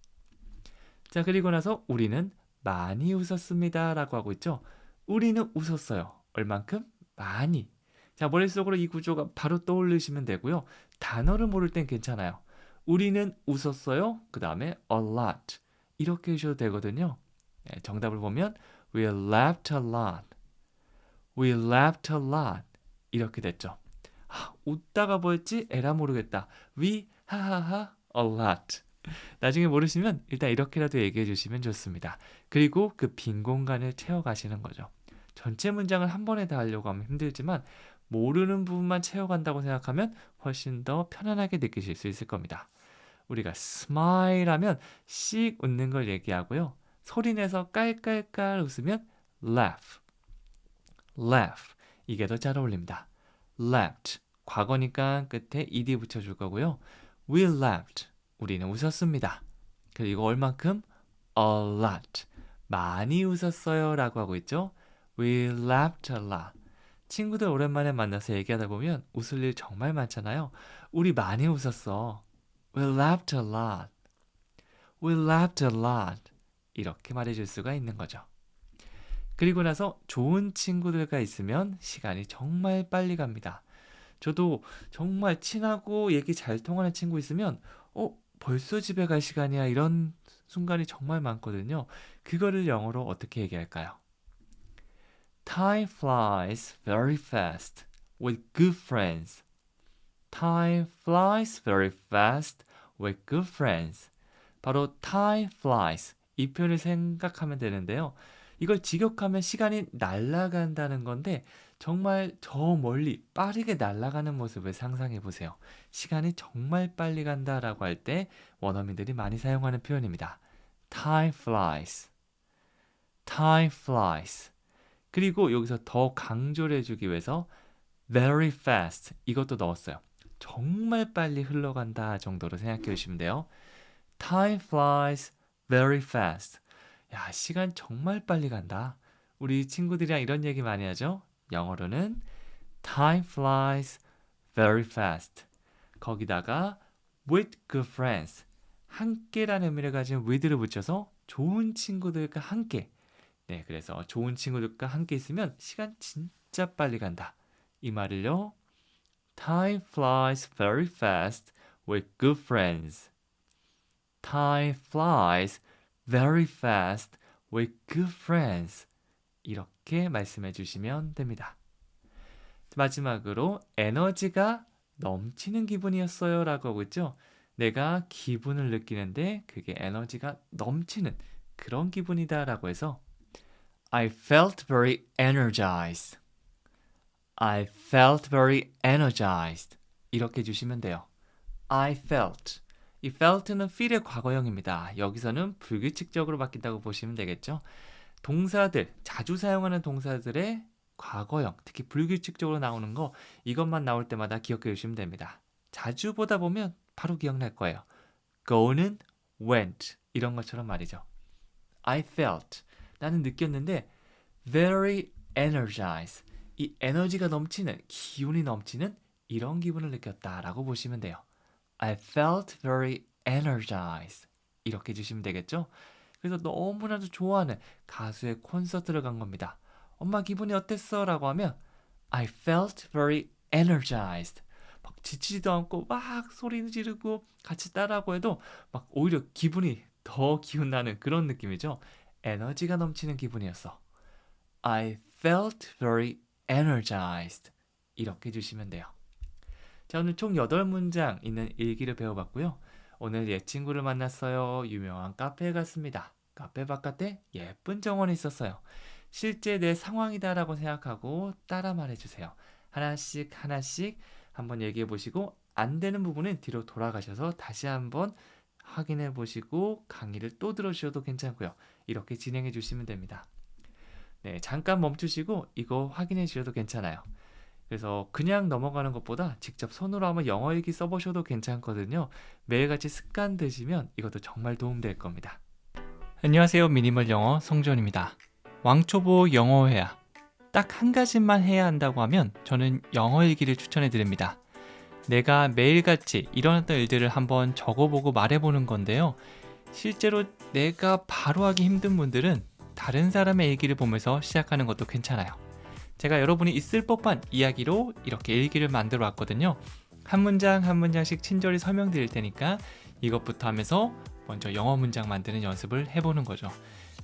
자, 그리고 나서 우리는 많이 웃었습니다 라고 하고 있죠. 우리는 웃었어요. 얼만큼? 많이. 자, 머릿속으로 이 구조가 바로 떠올리시면 되고요. 단어를 모를 땐 괜찮아요. 우리는 웃었어요. 그 다음에 a lot. 이렇게 해주셔도 되거든요. 네, 정답을 보면 We laughed a lot. We laughed a lot. 이렇게 됐죠. 웃다가 뭐였지? 에라 모르겠다. We 하하하 a lot. 나중에 모르시면 일단 이렇게라도 얘기해 주시면 좋습니다. 그리고 그 빈 공간을 채워가시는 거죠. 전체 문장을 한 번에 다 하려고 하면 힘들지만 모르는 부분만 채워간다고 생각하면 훨씬 더 편안하게 느끼실 수 있을 겁니다. 우리가 smile 하면 씩 웃는 걸 얘기하고요. 소리내서 깔깔깔 웃으면 laugh. laugh. 이게 더 잘 어울립니다. laughed. 과거니까 끝에 ed 붙여줄 거고요. We laughed. 우리는 웃었습니다. 그리고 얼만큼? A lot. 많이 웃었어요 라고 하고 있죠. We laughed a lot. 친구들 오랜만에 만나서 얘기하다 보면 웃을 일 정말 많잖아요. 우리 많이 웃었어. We laughed a lot. We laughed a lot. 이렇게 말해줄 수가 있는 거죠. 그리고 나서 좋은 친구들과 있으면 시간이 정말 빨리 갑니다. 저도 정말 친하고 얘기 잘 통하는 친구 있으면 벌써 집에 갈 시간이야 이런 순간이 정말 많거든요. 그거를 영어로 어떻게 얘기할까요? Time flies very fast with good friends. Time flies very fast with good friends. 바로 time flies 이 표현을 생각하면 되는데요. 이걸 직역하면 시간이 날아간다는 건데 정말 저 멀리 빠르게 날아가는 모습을 상상해 보세요. 시간이 정말 빨리 간다라고 할 때 원어민들이 많이 사용하는 표현입니다. Time flies. Time flies. 그리고 여기서 더 강조를 해주기 위해서 very fast 이것도 넣었어요. 정말 빨리 흘러간다 정도로 생각해 주시면 돼요. Time flies very fast. 야, 시간 정말 빨리 간다. 우리 친구들이랑 이런 얘기 많이 하죠. 영어로는 Time flies very fast. 거기다가 with good friends. 함께라는 의미를 가진 with를 붙여서 좋은 친구들과 함께. 네, 그래서 좋은 친구들과 함께 있으면 시간 진짜 빨리 간다. 이 말을요. Time flies very fast with good friends. Time flies very fast with good friends. 이렇게 말씀해 주시면 됩니다. 마지막으로 에너지가 넘치는 기분이었어요 라고 하고 있죠. 내가 기분을 느끼는데 그게 에너지가 넘치는 그런 기분이다 라고 해서 I felt very energized. I felt very energized. 이렇게 주시면 돼요. I felt. 이 felt는 feel의 과거형입니다. 여기서는 불규칙적으로 바뀐다고 보시면 되겠죠. 동사들, 자주 사용하는 동사들의 과거형, 특히 불규칙적으로 나오는 거 이것만 나올 때마다 기억해 주시면 됩니다. 자주 보다 보면 바로 기억날 거예요. go는 went 이런 것처럼 말이죠. I felt. 나는 느꼈는데 very energized. 이 에너지가 넘치는, 기운이 넘치는 이런 기분을 느꼈다라고 보시면 돼요. I felt very energized. 이렇게 해주시면 되겠죠? 그래서 너무나도 좋아하는 가수의 콘서트를 간 겁니다. 엄마 기분이 어땠어? 라고 하면 I felt very energized. 막 지치지도 않고 막 소리 지르고 같이 따라하고 해도 막 오히려 기분이 더 기운나는 그런 느낌이죠. 에너지가 넘치는 기분이었어. I felt very energized. 이렇게 해주시면 돼요. 자, 오늘 총 8문장 있는 일기를 배워봤고요. 오늘 옛 친구를 만났어요. 유명한 카페에 갔습니다. 카페 바깥에 예쁜 정원이 있었어요. 실제 내 상황이다라고 생각하고 따라 말해주세요. 하나씩 하나씩 한번 얘기해 보시고 안 되는 부분은 뒤로 돌아가셔서 다시 한번 확인해 보시고 강의를 또 들어주셔도 괜찮고요. 이렇게 진행해 주시면 됩니다. 네, 잠깐 멈추시고 이거 확인해 주셔도 괜찮아요. 그래서 그냥 넘어가는 것보다 직접 손으로 한번 영어 일기 써보셔도 괜찮거든요. 매일같이 습관 들이시면 이것도 정말 도움될 겁니다. 안녕하세요. 미니멀 영어 송전입니다. 왕초보 영어회화 딱 한 가지만 해야 한다고 하면 저는 영어 일기를 추천해 드립니다. 내가 매일같이 일어났던 일들을 한번 적어보고 말해보는 건데요. 실제로 내가 바로 하기 힘든 분들은 다른 사람의 일기를 보면서 시작하는 것도 괜찮아요. 제가 여러분이 있을 법한 이야기로 이렇게 일기를 만들어 왔거든요. 한 문장 한 문장씩 친절히 설명드릴 테니까 이것부터 하면서 먼저 영어 문장 만드는 연습을 해보는 거죠.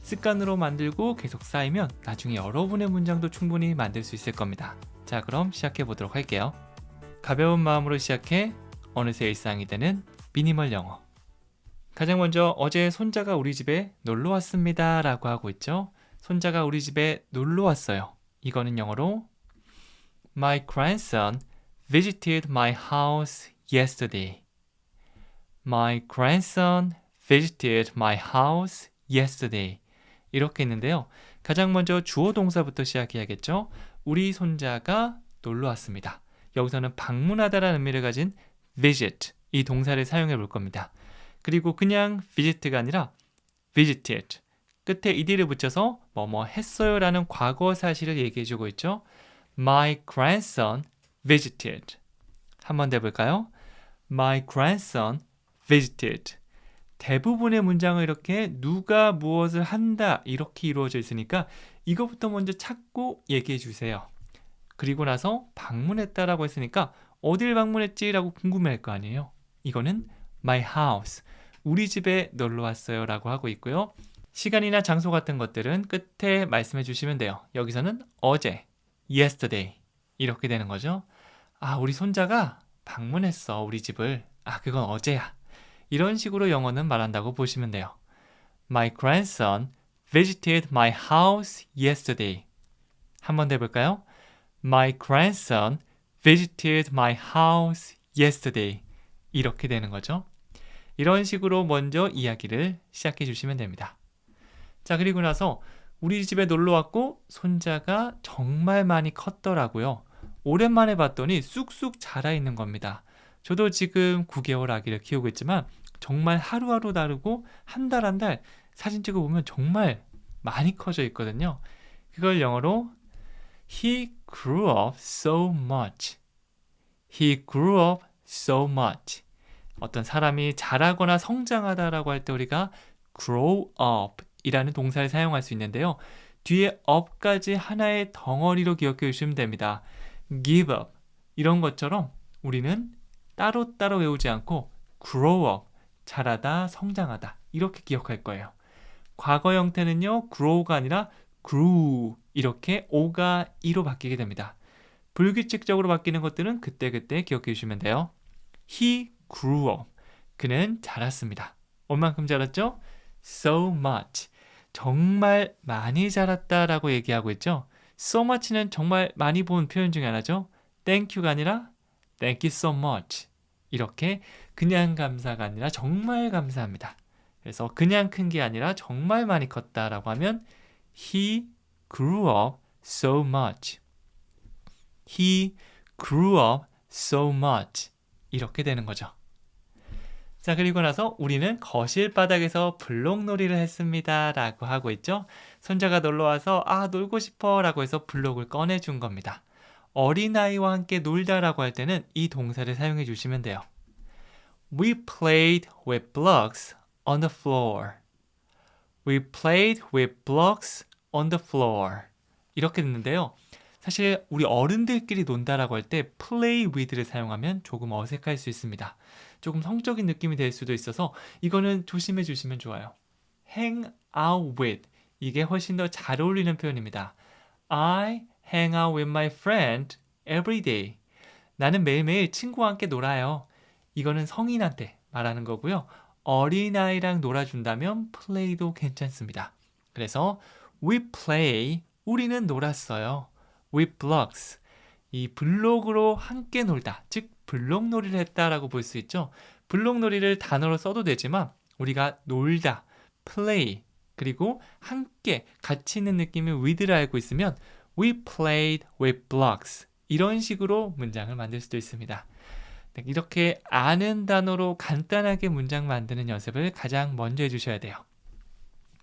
습관으로 만들고 계속 쌓이면 나중에 여러분의 문장도 충분히 만들 수 있을 겁니다. 자, 그럼 시작해 보도록 할게요. 가벼운 마음으로 시작해 어느새 일상이 되는 미니멀 영어. 가장 먼저 어제 손자가 우리 집에 놀러 왔습니다 라고 하고 있죠. 손자가 우리 집에 놀러 왔어요. 이거는 영어로 My grandson visited my house yesterday. My grandson visited my house yesterday. 이렇게 했는데요. 가장 먼저 주어 동사부터 시작해야겠죠. 우리 손자가 놀러 왔습니다. 여기서는 방문하다라는 의미를 가진 visit, 이 동사를 사용해 볼 겁니다. 그리고 그냥 visit가 아니라 visited, 끝에 ed를 붙여서 뭐뭐 했어요 라는 과거 사실을 얘기해 주고 있죠. My grandson visited. 한번 더 해볼까요? My grandson visited. 대부분의 문장은 이렇게 누가 무엇을 한다 이렇게 이루어져 있으니까 이것부터 먼저 찾고 얘기해 주세요. 그리고 나서 방문했다라고 했으니까 어딜 방문했지라고 궁금해할 거 아니에요. 이거는 my house, 우리 집에 놀러 왔어요 라고 하고 있고요. 시간이나 장소 같은 것들은 끝에 말씀해 주시면 돼요. 여기서는 어제, yesterday 이렇게 되는 거죠. 아, 우리 손자가 방문했어 우리 집을. 아, 그건 어제야. 이런 식으로 영어는 말한다고 보시면 돼요. My grandson visited my house yesterday. 한번 더 해볼까요? My grandson visited my house yesterday. 이렇게 되는 거죠. 이런 식으로 먼저 이야기를 시작해 주시면 됩니다. 자, 그리고 나서 우리 집에 놀러 왔고 손자가 정말 많이 컸더라고요. 오랜만에 봤더니 쑥쑥 자라 있는 겁니다. 저도 지금 9개월 아기를 키우고 있지만 정말 하루하루 다르고 한 달 한 달 사진 찍어보면 정말 많이 커져 있거든요. 그걸 영어로 He grew up so much. He grew up so much. 어떤 사람이 자라거나 성장하다라고 할 때 우리가 grow up 이라는 동사를 사용할 수 있는데요. 뒤에 up까지 하나의 덩어리로 기억해 주시면 됩니다. give up 이런 것처럼 우리는 따로따로 외우지 않고 grow up, 자라다, 성장하다 이렇게 기억할 거예요. 과거 형태는요. grow가 아니라 grew 이렇게 O가 E로 바뀌게 됩니다. 불규칙적으로 바뀌는 것들은 그때그때 기억해 주시면 돼요. He grew up. 그는 자랐습니다. 얼만큼 자랐죠? So much. 정말 많이 자랐다라고 얘기하고 있죠. So much는 정말 많이 본 표현 중에 하나죠. Thank you가 아니라 Thank you so much. 이렇게 그냥 감사가 아니라 정말 감사합니다. 그래서 그냥 큰 게 아니라 정말 많이 컸다라고 하면 He grew up so much. He grew up so much. 이렇게 되는 거죠. 자, 그리고 나서 우리는 거실 바닥에서 블록놀이를 했습니다 라고 하고 있죠. 손자가 놀러와서 아, 놀고 싶어 라고 해서 블록을 꺼내준 겁니다. 어린아이와 함께 놀다라고 할 때는 이 동사를 사용해 주시면 돼요. We played with blocks on the floor. We played with blocks on the floor. 이렇게 됐는데요. 사실 우리 어른들끼리 논다라고 할 때 play with를 사용하면 조금 어색할 수 있습니다. 조금 성적인 느낌이 될 수도 있어서 이거는 조심해 주시면 좋아요. hang out with, 이게 훨씬 더 잘 어울리는 표현입니다. I hang out with my friend every day. 나는 매일매일 친구와 함께 놀아요. 이거는 성인한테 말하는 거고요. 어린아이랑 놀아준다면 play도 괜찮습니다. 그래서 we play, 우리는 놀았어요. with blocks, 이 블록으로 함께 놀다, 즉 블록놀이를 했다라고 볼 수 있죠. 블록놀이를 단어로 써도 되지만 우리가 놀다, play, 그리고 함께 같이 있는 느낌의 with를 알고 있으면 we played with blocks, 이런 식으로 문장을 만들 수도 있습니다. 이렇게 아는 단어로 간단하게 문장 만드는 연습을 가장 먼저 해주셔야 돼요.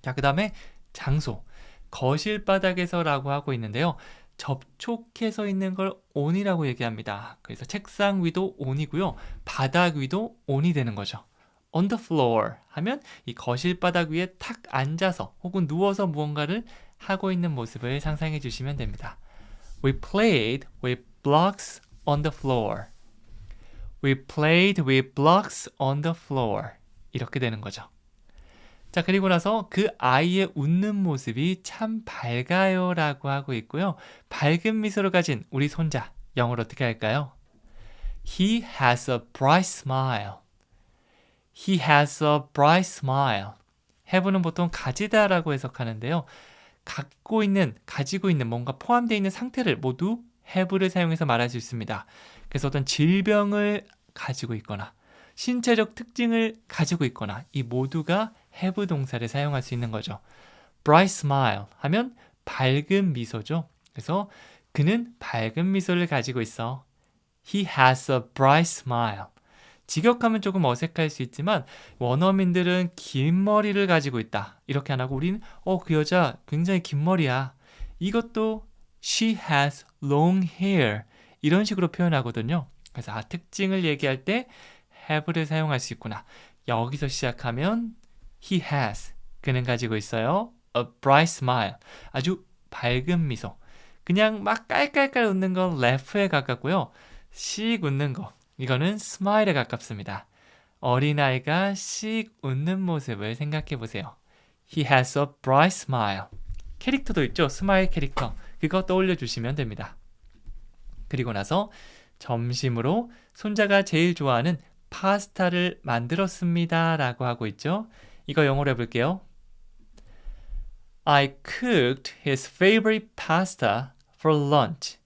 자, 그 다음에 장소, 거실 바닥에서 라고 하고 있는데요. 접촉해서 있는 걸 on이라고 얘기합니다. 그래서 책상 위도 on이고요. 바닥 위도 on이 되는 거죠. on the floor 하면 이 거실 바닥 위에 탁 앉아서 혹은 누워서 무언가를 하고 있는 모습을 상상해 주시면 됩니다. We played with blocks on the floor. We played with blocks on the floor. 이렇게 되는 거죠. 자, 그리고 나서 그 아이의 웃는 모습이 참 밝아요 라고 하고 있고요. 밝은 미소를 가진 우리 손자, 영어로 어떻게 할까요? He has a bright smile. He has a bright smile. have는 보통 가지다 라고 해석하는데요. 가지고 있는 뭔가 포함되어 있는 상태를 모두 have를 사용해서 말할 수 있습니다. 그래서 어떤 질병을 가지고 있거나 신체적 특징을 가지고 있거나 이 모두가 have 동사를 사용할 수 있는 거죠. bright smile 하면 밝은 미소죠. 그래서 그는 밝은 미소를 가지고 있어. He has a bright smile. 직역하면 조금 어색할 수 있지만 원어민들은 긴 머리를 가지고 있다. 이렇게 안 하고 우리는 그 여자 굉장히 긴 머리야. 이것도 she has long hair. 이런 식으로 표현하거든요. 그래서 특징을 얘기할 때 have를 사용할 수 있구나. 여기서 시작하면 he has. 그는 가지고 있어요. a bright smile. 아주 밝은 미소. 그냥 막 깔깔깔 웃는 건 laugh에 가깝고요. 씩 웃는 거. 이거는 smile에 가깝습니다. 어린아이가 씩 웃는 모습을 생각해 보세요. He has a bright smile. 캐릭터도 있죠. 스마일 캐릭터. 그거 떠올려 주시면 됩니다. 그리고 나서 점심으로 손자가 제일 좋아하는 파스타를 만들었습니다 라고 하고 있죠. 이거 영어로 해볼게요. I cooked his favorite pasta for lunch.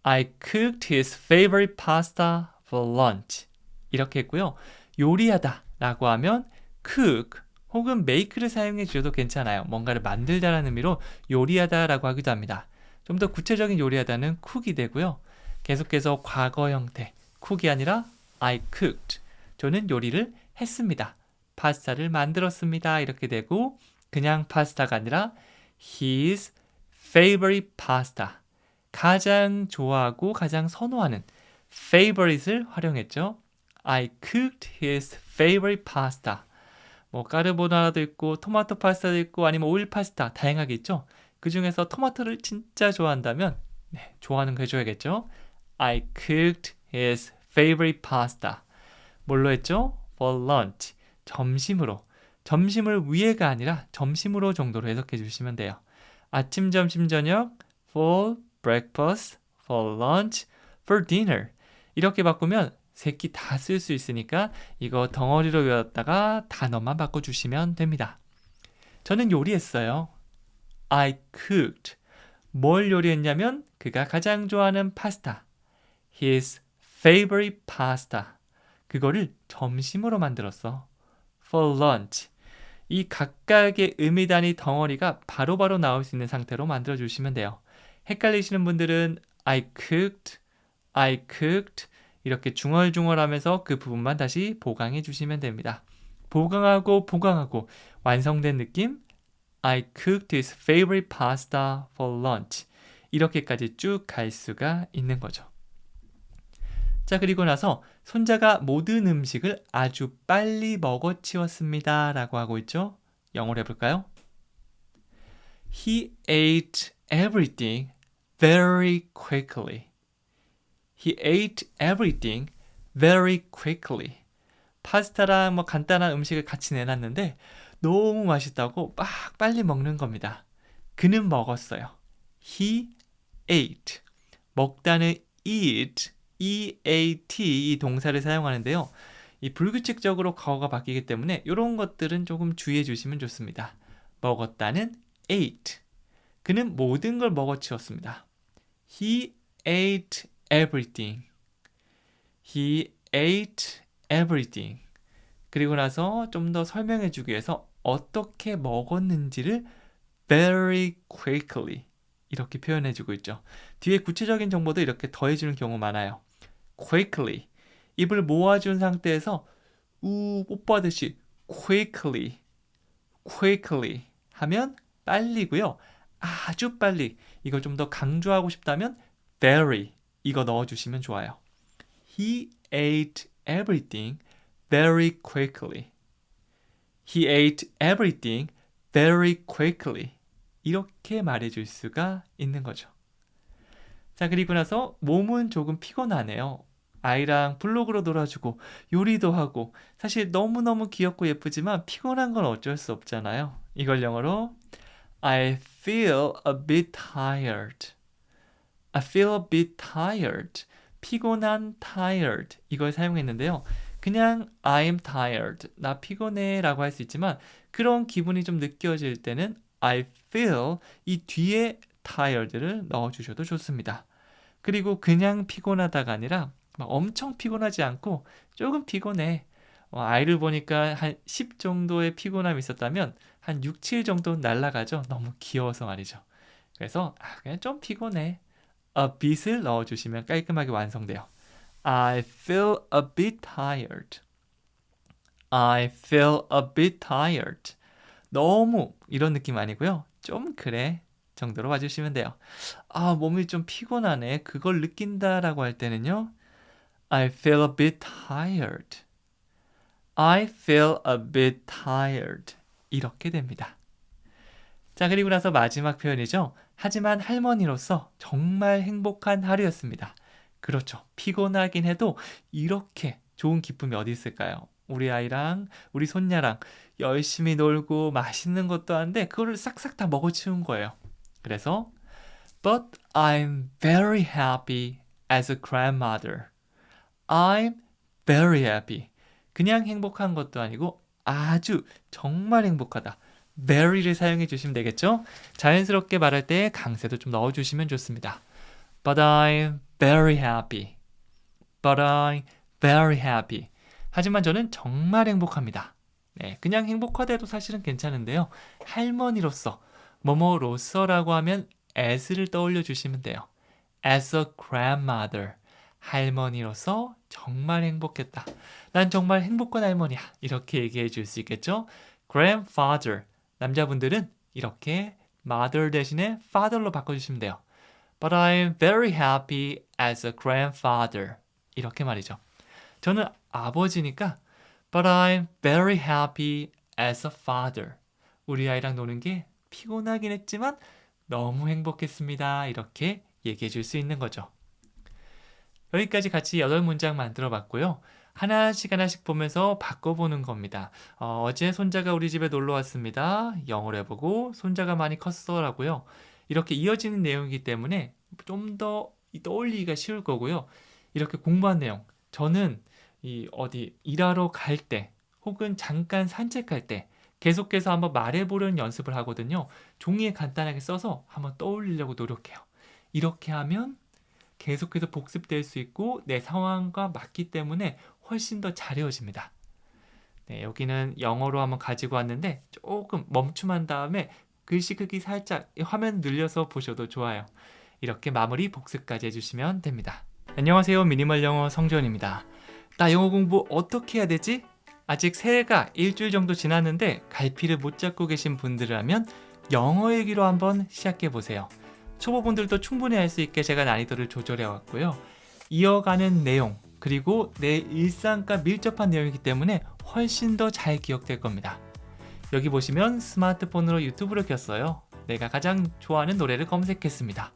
I cooked his favorite pasta for lunch. 이렇게 했고요. 요리하다 라고 하면 cook 혹은 make를 사용해 주셔도 괜찮아요. 뭔가를 만들다라는 의미로 요리하다 라고 하기도 합니다. 좀 더 구체적인 요리하다는 cook이 되고요. 계속해서 과거 형태 cook이 아니라 I cooked. 저는 요리를 했습니다. 파스타를 만들었습니다. 이렇게 되고 그냥 파스타가 아니라 his favorite pasta. 가장 좋아하고 가장 선호하는 favorite을 활용했죠. I cooked his favorite pasta. 뭐 까르보나라도 있고 토마토 파스타도 있고 아니면 오일 파스타 다양하게 있죠. 그 중에서 토마토를 진짜 좋아한다면 좋아하는 거 해줘야겠죠. I cooked his favorite pasta. 뭘로 했죠? For lunch. 점심으로. 점심을 위에가 아니라 점심으로 정도로 해석해 주시면 돼요. 아침, 점심, 저녁 for breakfast, for lunch, for dinner. 이렇게 바꾸면 새끼 다 쓸 수 있으니까 이거 덩어리로 외웠다가 단어만 바꿔주시면 됩니다. 저는 요리했어요. I cooked. 뭘 요리했냐면 그가 가장 좋아하는 파스타. His favorite pasta. 그거를 점심으로 만들었어. For lunch. 이 각각의 의미단위 덩어리가 바로바로 나올 수 있는 상태로 만들어주시면 돼요. 헷갈리시는 분들은 I cooked 이렇게 중얼중얼하면서 그 부분만 다시 보강해 주시면 됩니다. 보강하고 완성된 느낌 I cooked his favorite pasta for lunch 이렇게까지 쭉 갈 수가 있는 거죠. 자, 그리고 나서 손자가 모든 음식을 아주 빨리 먹어치웠습니다 라고 하고 있죠. 영어로 해볼까요? He ate everything very quickly. He ate everything very quickly. 파스타랑 뭐 간단한 음식을 같이 내놨는데 너무 맛있다고 막 빨리 먹는 겁니다. 그는 먹었어요. He ate. 먹다는 eat, E-A-T 이 동사를 사용하는데요. 이 불규칙적으로 과거가 바뀌기 때문에 이런 것들은 조금 주의해 주시면 좋습니다. 먹었다는 ate. 그는 모든 걸 먹어치웠습니다. He ate everything. He ate everything. 그리고 나서 좀 더 설명해 주기 위해서 어떻게 먹었는지를 very quickly 이렇게 표현해 주고 있죠. 뒤에 구체적인 정보도 이렇게 더해 주는 경우 많아요. quickly. 입을 모아준 상태에서 뽀뽀하듯이 quickly 하면 빨리고요. 아주 빨리. 이걸 좀 더 강조하고 싶다면 very 이거 넣어주시면 좋아요. He ate everything very quickly. He ate everything very quickly. 이렇게 말해줄 수가 있는 거죠. 자, 그리고 나서 몸은 조금 피곤하네요. 아이랑 블로그로 놀아주고 요리도 하고 사실 너무너무 귀엽고 예쁘지만 피곤한 건 어쩔 수 없잖아요. 이걸 영어로 I feel a bit tired. I feel a bit tired. 피곤한 tired 이걸 사용했는데요. 그냥 I'm tired. 나 피곤해 라고 할 수 있지만 그런 기분이 좀 느껴질 때는 I feel 이 뒤에 tired를 넣어주셔도 좋습니다. 그리고 그냥 피곤하다가 아니라 막 엄청 피곤하지 않고 조금 피곤해. 아이를 보니까 한 10 정도의 피곤함이 있었다면 한 6, 7 정도 날아가죠. 너무 귀여워서 말이죠. 그래서 그냥 좀 피곤해. a bit을 넣어주시면 깔끔하게 완성돼요. I feel a bit tired. I feel a bit tired. 너무 이런 느낌 아니고요. 좀 그래 정도로 와주시면 돼요. 몸이 좀 피곤하네. 그걸 느낀다라고 할 때는요. I feel a bit tired. I feel a bit tired. 이렇게 됩니다. 자, 그리고 나서 마지막 표현이죠. 하지만 할머니로서 정말 행복한 하루였습니다. 그렇죠. 피곤하긴 해도 이렇게 좋은 기쁨이 어디 있을까요? 우리 아이랑 우리 손녀랑 열심히 놀고 맛있는 것도 하는데 그거를 싹싹 다 먹어치운 거예요. 그래서 But I'm very happy as a grandmother. I'm very happy. 그냥 행복한 것도 아니고 아주 정말 행복하다. very를 사용해 주시면 되겠죠? 자연스럽게 말할 때 강세도 좀 넣어주시면 좋습니다. But I'm very happy. But I'm very happy. 하지만 저는 정말 행복합니다. 네, 그냥 행복하대도 사실은 괜찮은데요. 할머니로서, 뭐뭐로서라고 하면 as를 떠올려 주시면 돼요. As a grandmother. 할머니로서 정말 행복했다. 난 정말 행복한 할머니야. 이렇게 얘기해 줄 수 있겠죠? grandfather. 남자분들은 이렇게 mother 대신에 father로 바꿔주시면 돼요. But I'm very happy as a grandfather. 이렇게 말이죠. 저는 아버지니까 But I'm very happy as a father. 우리 아이랑 노는 게 피곤하긴 했지만 너무 행복했습니다. 이렇게 얘기해 줄 수 있는 거죠. 여기까지 같이 8문장 만들어 봤고요. 하나씩 보면서 바꿔보는 겁니다. 어제 손자가 우리 집에 놀러 왔습니다. 영어로 해보고 손자가 많이 컸어 라고요. 이렇게 이어지는 내용이기 때문에 좀 더 떠올리기가 쉬울 거고요. 이렇게 공부한 내용 저는 어디 일하러 갈 때 혹은 잠깐 산책할 때 계속해서 한번 말해보려는 연습을 하거든요. 종이에 간단하게 써서 한번 떠올리려고 노력해요. 이렇게 하면 계속해서 복습될 수 있고 내 상황과 맞기 때문에 훨씬 더 잘 외워집니다. 네, 여기는 영어로 한번 가지고 왔는데 조금 멈춤한 다음에 글씨 크기 살짝 화면 늘려서 보셔도 좋아요. 이렇게 마무리 복습까지 해주시면 됩니다. 안녕하세요. 미니멀 영어 성지원입니다. 나 영어 공부 어떻게 해야 되지? 아직 새해가 일주일 정도 지났는데 갈피를 못 잡고 계신 분들이라면 영어 얘기로 한번 시작해 보세요. 초보분들도 충분히 할 수 있게 제가 난이도를 조절해 왔고요. 이어가는 내용 그리고 내 일상과 밀접한 내용이기 때문에 훨씬 더 잘 기억될 겁니다. 여기 보시면 스마트폰으로 유튜브를 켰어요. 내가 가장 좋아하는 노래를 검색했습니다.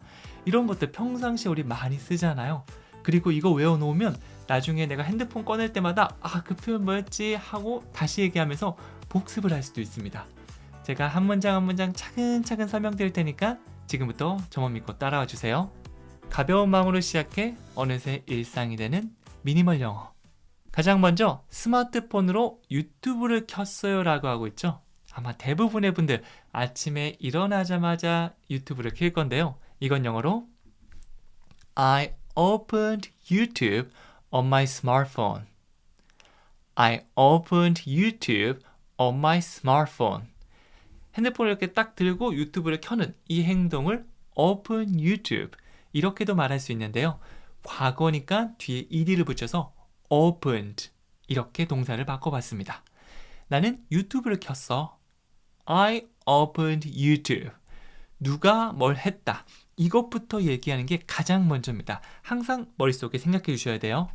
이런 것들 평상시에 우리 많이 쓰잖아요. 그리고 이거 외워놓으면 나중에 내가 핸드폰 꺼낼 때마다 그 표현 뭐였지 하고 다시 얘기하면서 복습을 할 수도 있습니다. 제가 한 문장 한 문장 차근차근 설명드릴 테니까 지금부터 저만 믿고 따라와 주세요. 가벼운 마음으로 시작해 어느새 일상이 되는 미니멀 영어. 가장 먼저 스마트폰으로 유튜브를 켰어요 라고 하고 있죠. 아마 대부분의 분들 아침에 일어나자마자 유튜브를 켤 건데요. 이건 영어로 I opened YouTube on my smartphone. I opened YouTube on my smartphone. 핸드폰을 이렇게 딱 들고 유튜브를 켜는 이 행동을 open YouTube 이렇게도 말할 수 있는데요. 과거니까 뒤에 ed를 붙여서 opened 이렇게 동사를 바꿔봤습니다. 나는 유튜브를 켰어. I opened YouTube. 누가 뭘 했다. 이것부터 얘기하는 게 가장 먼저입니다. 항상 머릿속에 생각해 주셔야 돼요.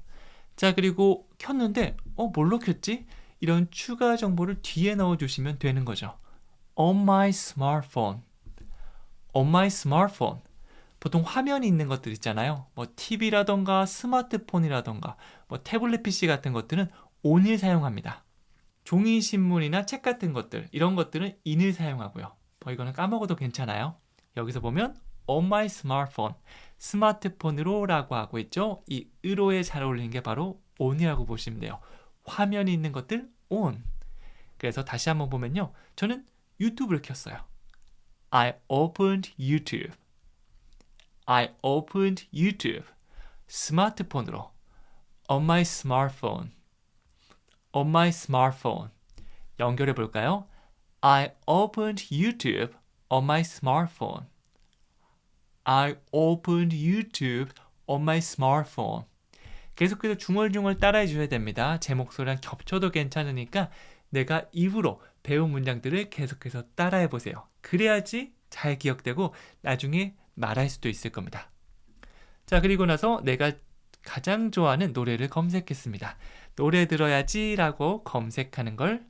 자, 그리고 켰는데 뭘로 켰지? 이런 추가 정보를 뒤에 넣어주시면 되는 거죠. On my smartphone. On my smartphone. 보통 화면이 있는 것들 있잖아요. 뭐 TV라던가 스마트폰이라던가 뭐 태블릿 PC 같은 것들은 on을 사용합니다. 종이 신문이나 책 같은 것들, 이런 것들은 in을 사용하고요. 이거는 까먹어도 괜찮아요. 여기서 보면 on my smartphone, 스마트폰으로 라고 하고 있죠. 이 으로에 잘 어울리는 게 바로 on이라고 보시면 돼요. 화면이 있는 것들 on. 그래서 다시 한번 보면요. 저는 유튜브를 켰어요. I opened YouTube. I opened YouTube. 스마트폰으로. On my smartphone. On my smartphone. 연결해 볼까요? I opened YouTube on my smartphone. I opened YouTube on my smartphone. 계속해서 중얼중얼 따라해 주셔야 됩니다. 제 목소리랑 겹쳐도 괜찮으니까 내가 입으로 배운 문장들을 계속해서 따라해 보세요. 그래야지 잘 기억되고 나중에 말할 수도 있을 겁니다. 자, 그리고 나서 내가 가장 좋아하는 노래를 검색했습니다. 노래 들어야지 라고 검색하는 걸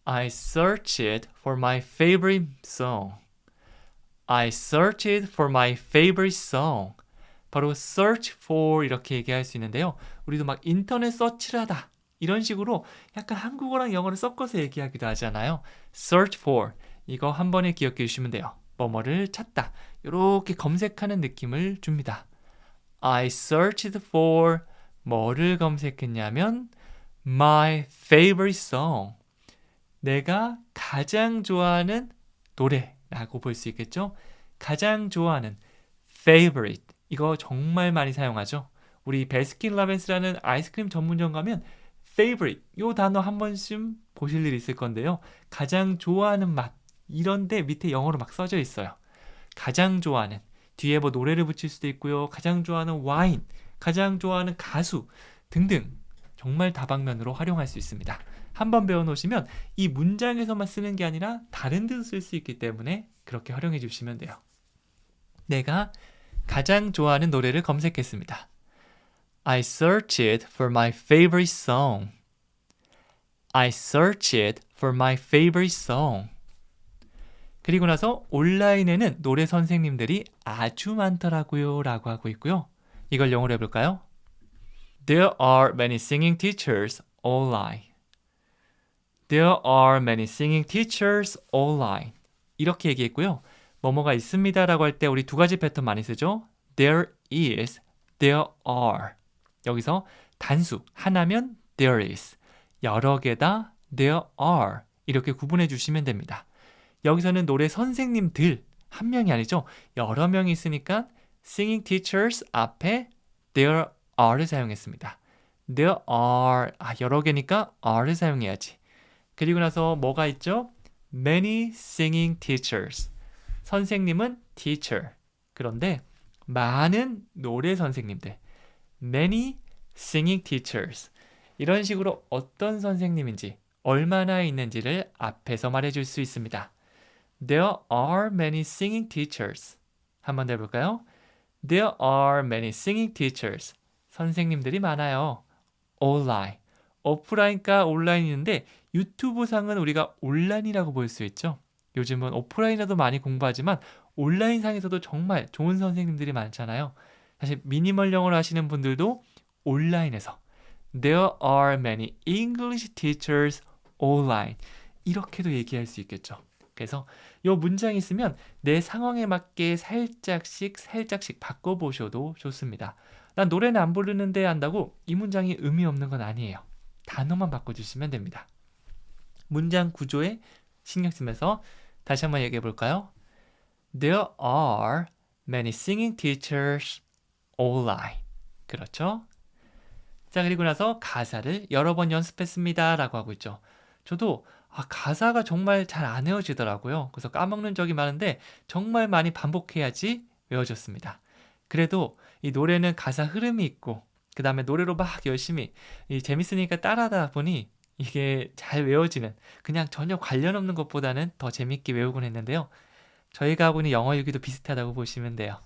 I searched for my favorite song. I searched for my favorite song. 바로 search for 이렇게 얘기할 수 있는데요. 우리도 막 인터넷 서치를 하다 이런 식으로 약간 한국어랑 영어를 섞어서 얘기하기도 하잖아요. search for 이거 한 번에 기억해 주시면 돼요. 뭐뭐를 찾다 이렇게 검색하는 느낌을 줍니다. I searched for 뭐를 검색했냐면 my favorite song. 내가 가장 좋아하는 노래라고 볼 수 있겠죠? 가장 좋아하는 favorite 이거 정말 많이 사용하죠. 우리 베스킨라빈스라는 아이스크림 전문점 가면 favorite 이 단어 한 번쯤 보실 일 있을 건데요. 가장 좋아하는 맛 이런데 밑에 영어로 막 써져 있어요. 가장 좋아하는 뒤에 뭐 노래를 붙일 수도 있고요. 가장 좋아하는 와인, 가장 좋아하는 가수 등등 정말 다방면으로 활용할 수 있습니다. 한번 배워놓으시면 이 문장에서만 쓰는 게 아니라 다른 데도 쓸 수 있기 때문에 그렇게 활용해 주시면 돼요. 내가 가장 좋아하는 노래를 검색했습니다. I searched for my favorite song. I searched for my favorite song. 그리고 나서 온라인에는 노래 선생님들이 아주 많더라고요 라고 하고 있고요. 이걸 영어로 해볼까요? There are many singing teachers online. There are many singing teachers online. 이렇게 얘기했고요. 뭐뭐가 있습니다 라고 할 때 우리 두 가지 패턴 많이 쓰죠. There is, there are. 여기서 단수, 하나면 there is. 여러 개다, there are. 이렇게 구분해 주시면 됩니다. 여기서는 노래 선생님들, 한 명이 아니죠. 여러 명이 있으니까 singing teachers 앞에 there are를 사용했습니다. There are, 여러 개니까 are를 사용해야지. 그리고 나서 뭐가 있죠? Many singing teachers. 선생님은 teacher. 그런데 많은 노래 선생님들. Many singing teachers. 이런 식으로 어떤 선생님인지, 얼마나 있는지를 앞에서 말해줄 수 있습니다. There are many singing teachers. 한번 더 해볼까요? There are many singing teachers. 선생님들이 많아요. Online. 오프라인과 온라인인데 유튜브 상은 우리가 온라인이라고 볼 수 있죠. 요즘은 오프라인에도 많이 공부하지만 온라인 상에서도 정말 좋은 선생님들이 많잖아요. 사실 미니멀 영어를 하시는 분들도 온라인에서 There are many English teachers online. 이렇게도 얘기할 수 있겠죠. 그래서 이 문장이 있으면 내 상황에 맞게 살짝씩 바꿔보셔도 좋습니다. 난 노래는 안 부르는데 한다고 이 문장이 의미 없는 건 아니에요. 단어만 바꿔주시면 됩니다. 문장 구조에 신경 쓰면서 다시 한번 얘기해 볼까요? There are many singing teachers online. 그렇죠? 자, 그리고 나서 가사를 여러 번 연습했습니다 라고 하고 있죠. 저도 가사가 정말 잘 안 외워지더라고요. 그래서 까먹는 적이 많은데 정말 많이 반복해야지 외워졌습니다. 그래도 이 노래는 가사 흐름이 있고 그 다음에 노래로 막 열심히 재밌으니까 따라하다 보니 이게 잘 외워지는, 그냥 전혀 관련 없는 것보다는 더 재밌게 외우곤 했는데요. 저희가 하고 있는 영어 일기도 비슷하다고 보시면 돼요.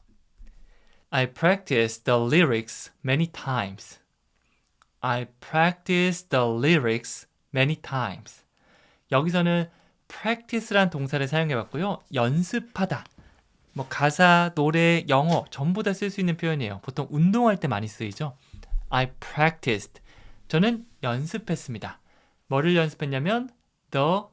I practiced the lyrics many times. I practiced the lyrics many times. 여기서는 practice란 동사를 사용해 봤고요. 연습하다. 뭐 가사, 노래, 영어 전부 다 쓸 수 있는 표현이에요. 보통 운동할 때 많이 쓰이죠. I practiced. 저는 연습했습니다. 뭐를 연습했냐면 the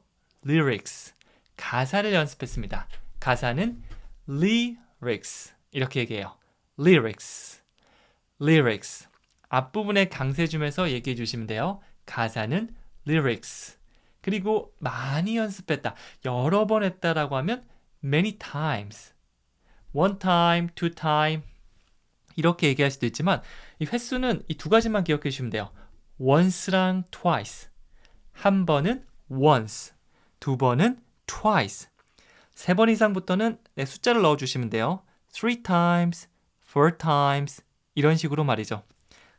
lyrics. 가사를 연습했습니다. 가사는 lyrics. 이렇게 얘기해요. lyrics. lyrics. 앞부분에 강세 주면서 얘기해 주시면 돼요. 가사는 lyrics. 그리고 많이 연습했다. 여러 번 했다라고 하면 many times. one time, two time 이렇게 얘기할 수도 있지만 이 횟수는 이 두 가지만 기억해 주시면 돼요. once랑 twice. 한 번은 once, 두 번은 twice. 세 번 이상부터는 숫자를 넣어 주시면 돼요. three times, four times 이런 식으로 말이죠.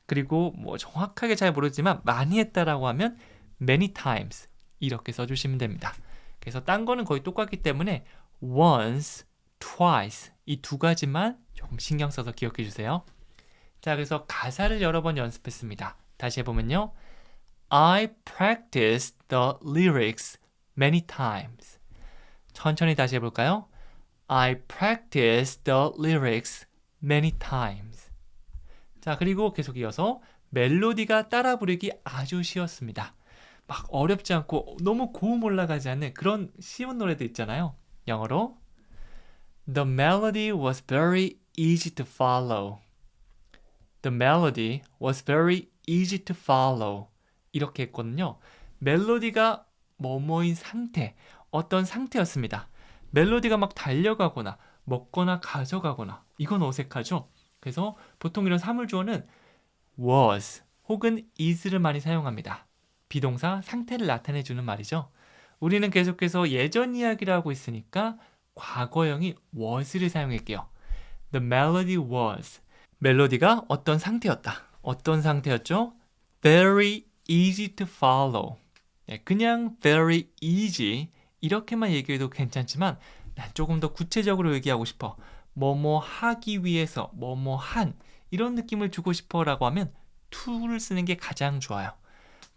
그리고 뭐 정확하게 잘 모르지만 많이 했다라고 하면 many times 이렇게 써주시면 됩니다. 그래서 딴 거는 거의 똑같기 때문에 once, twice 이 두 가지만 조금 신경 써서 기억해 주세요. 자, 그래서 가사를 여러 번 연습했습니다. 다시 해보면요. I practiced the lyrics many times. 천천히 다시 해볼까요? I practiced the lyrics many times. 자, 그리고 계속 이어서 멜로디가 따라 부르기 아주 쉬웠습니다. 막 어렵지 않고 너무 고음 올라가지 않는 그런 쉬운 노래도 있잖아요. 영어로 The melody was very easy to follow. The melody was very easy to follow. 이렇게 했거든요. 멜로디가 뭐뭐인 상태, 어떤 상태였습니다. 멜로디가 막 달려가거나 먹거나 가져가거나 이건 어색하죠. 그래서 보통 이런 사물주어는 was 혹은 is를 많이 사용합니다. 비동사 상태를 나타내주는 말이죠. 우리는 계속해서 예전 이야기를 하고 있으니까 과거형이 was를 사용할게요. The melody was. 멜로디가 어떤 상태였다. 어떤 상태였죠? Very easy to follow. 그냥 very easy 이렇게만 얘기해도 괜찮지만 난 조금 더 구체적으로 얘기하고 싶어. 뭐뭐 하기 위해서, 뭐뭐 한 이런 느낌을 주고 싶어 라고 하면 to를 쓰는 게 가장 좋아요.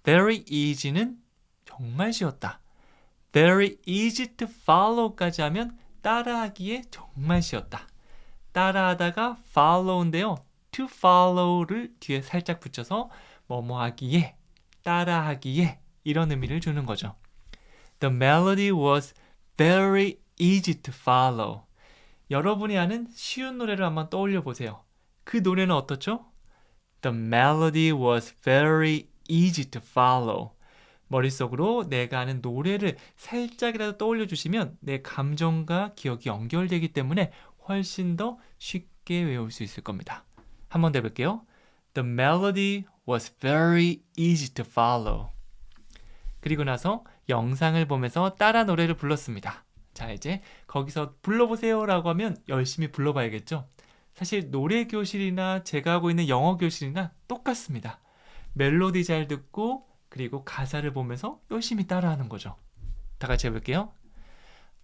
Very easy는 정말 쉬웠다. Very easy to follow까지 하면 따라하기에 정말 쉬웠다. 따라하다가 follow인데요. To follow를 뒤에 살짝 붙여서 뭐뭐 하기에, 따라하기에 이런 의미를 주는 거죠. The melody was very easy to follow. 여러분이 아는 쉬운 노래를 한번 떠올려 보세요. 그 노래는 어떻죠? The melody was very easy to follow. 머릿속으로 내가 아는 노래를 살짝이라도 떠올려 주시면 내 감정과 기억이 연결되기 때문에 훨씬 더 쉽게 외울 수 있을 겁니다. 한번 더 해볼게요. The melody was very easy to follow. 그리고 나서 영상을 보면서 따라 노래를 불렀습니다. 자, 이제 거기서 불러보세요 라고 하면 열심히 불러봐야겠죠? 사실 노래 교실이나 제가 하고 있는 영어 교실이나 똑같습니다. 멜로디 잘 듣고 그리고 가사를 보면서 열심히 따라하는 거죠. 다 같이 해볼게요.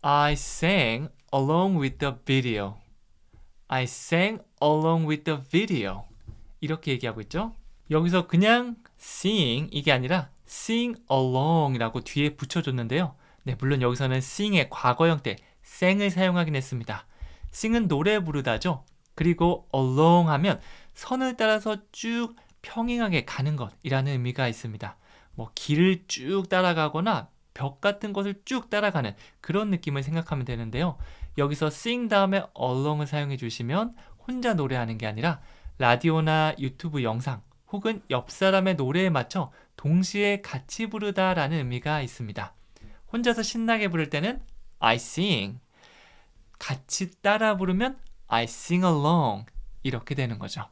I sang along with the video. I sang along with the video. 이렇게 얘기하고 있죠. 여기서 그냥 sing 이게 아니라 sing along 이라고 뒤에 붙여줬는데요. 네, 물론 여기서는 sing의 과거형 때 sang을 사용하긴 했습니다. sing은 노래 부르다죠. 그리고 along 하면 선을 따라서 쭉 평행하게 가는 것이라는 의미가 있습니다. 뭐 길을 쭉 따라가거나 벽 같은 것을 쭉 따라가는 그런 느낌을 생각하면 되는데요. 여기서 sing 다음에 along을 사용해 주시면 혼자 노래하는 게 아니라 라디오나 유튜브 영상 혹은 옆 사람의 노래에 맞춰 동시에 같이 부르다라는 의미가 있습니다. 혼자서 신나게 부를 때는 I sing. 같이 따라 부르면 I sing along. 이렇게 되는 거죠.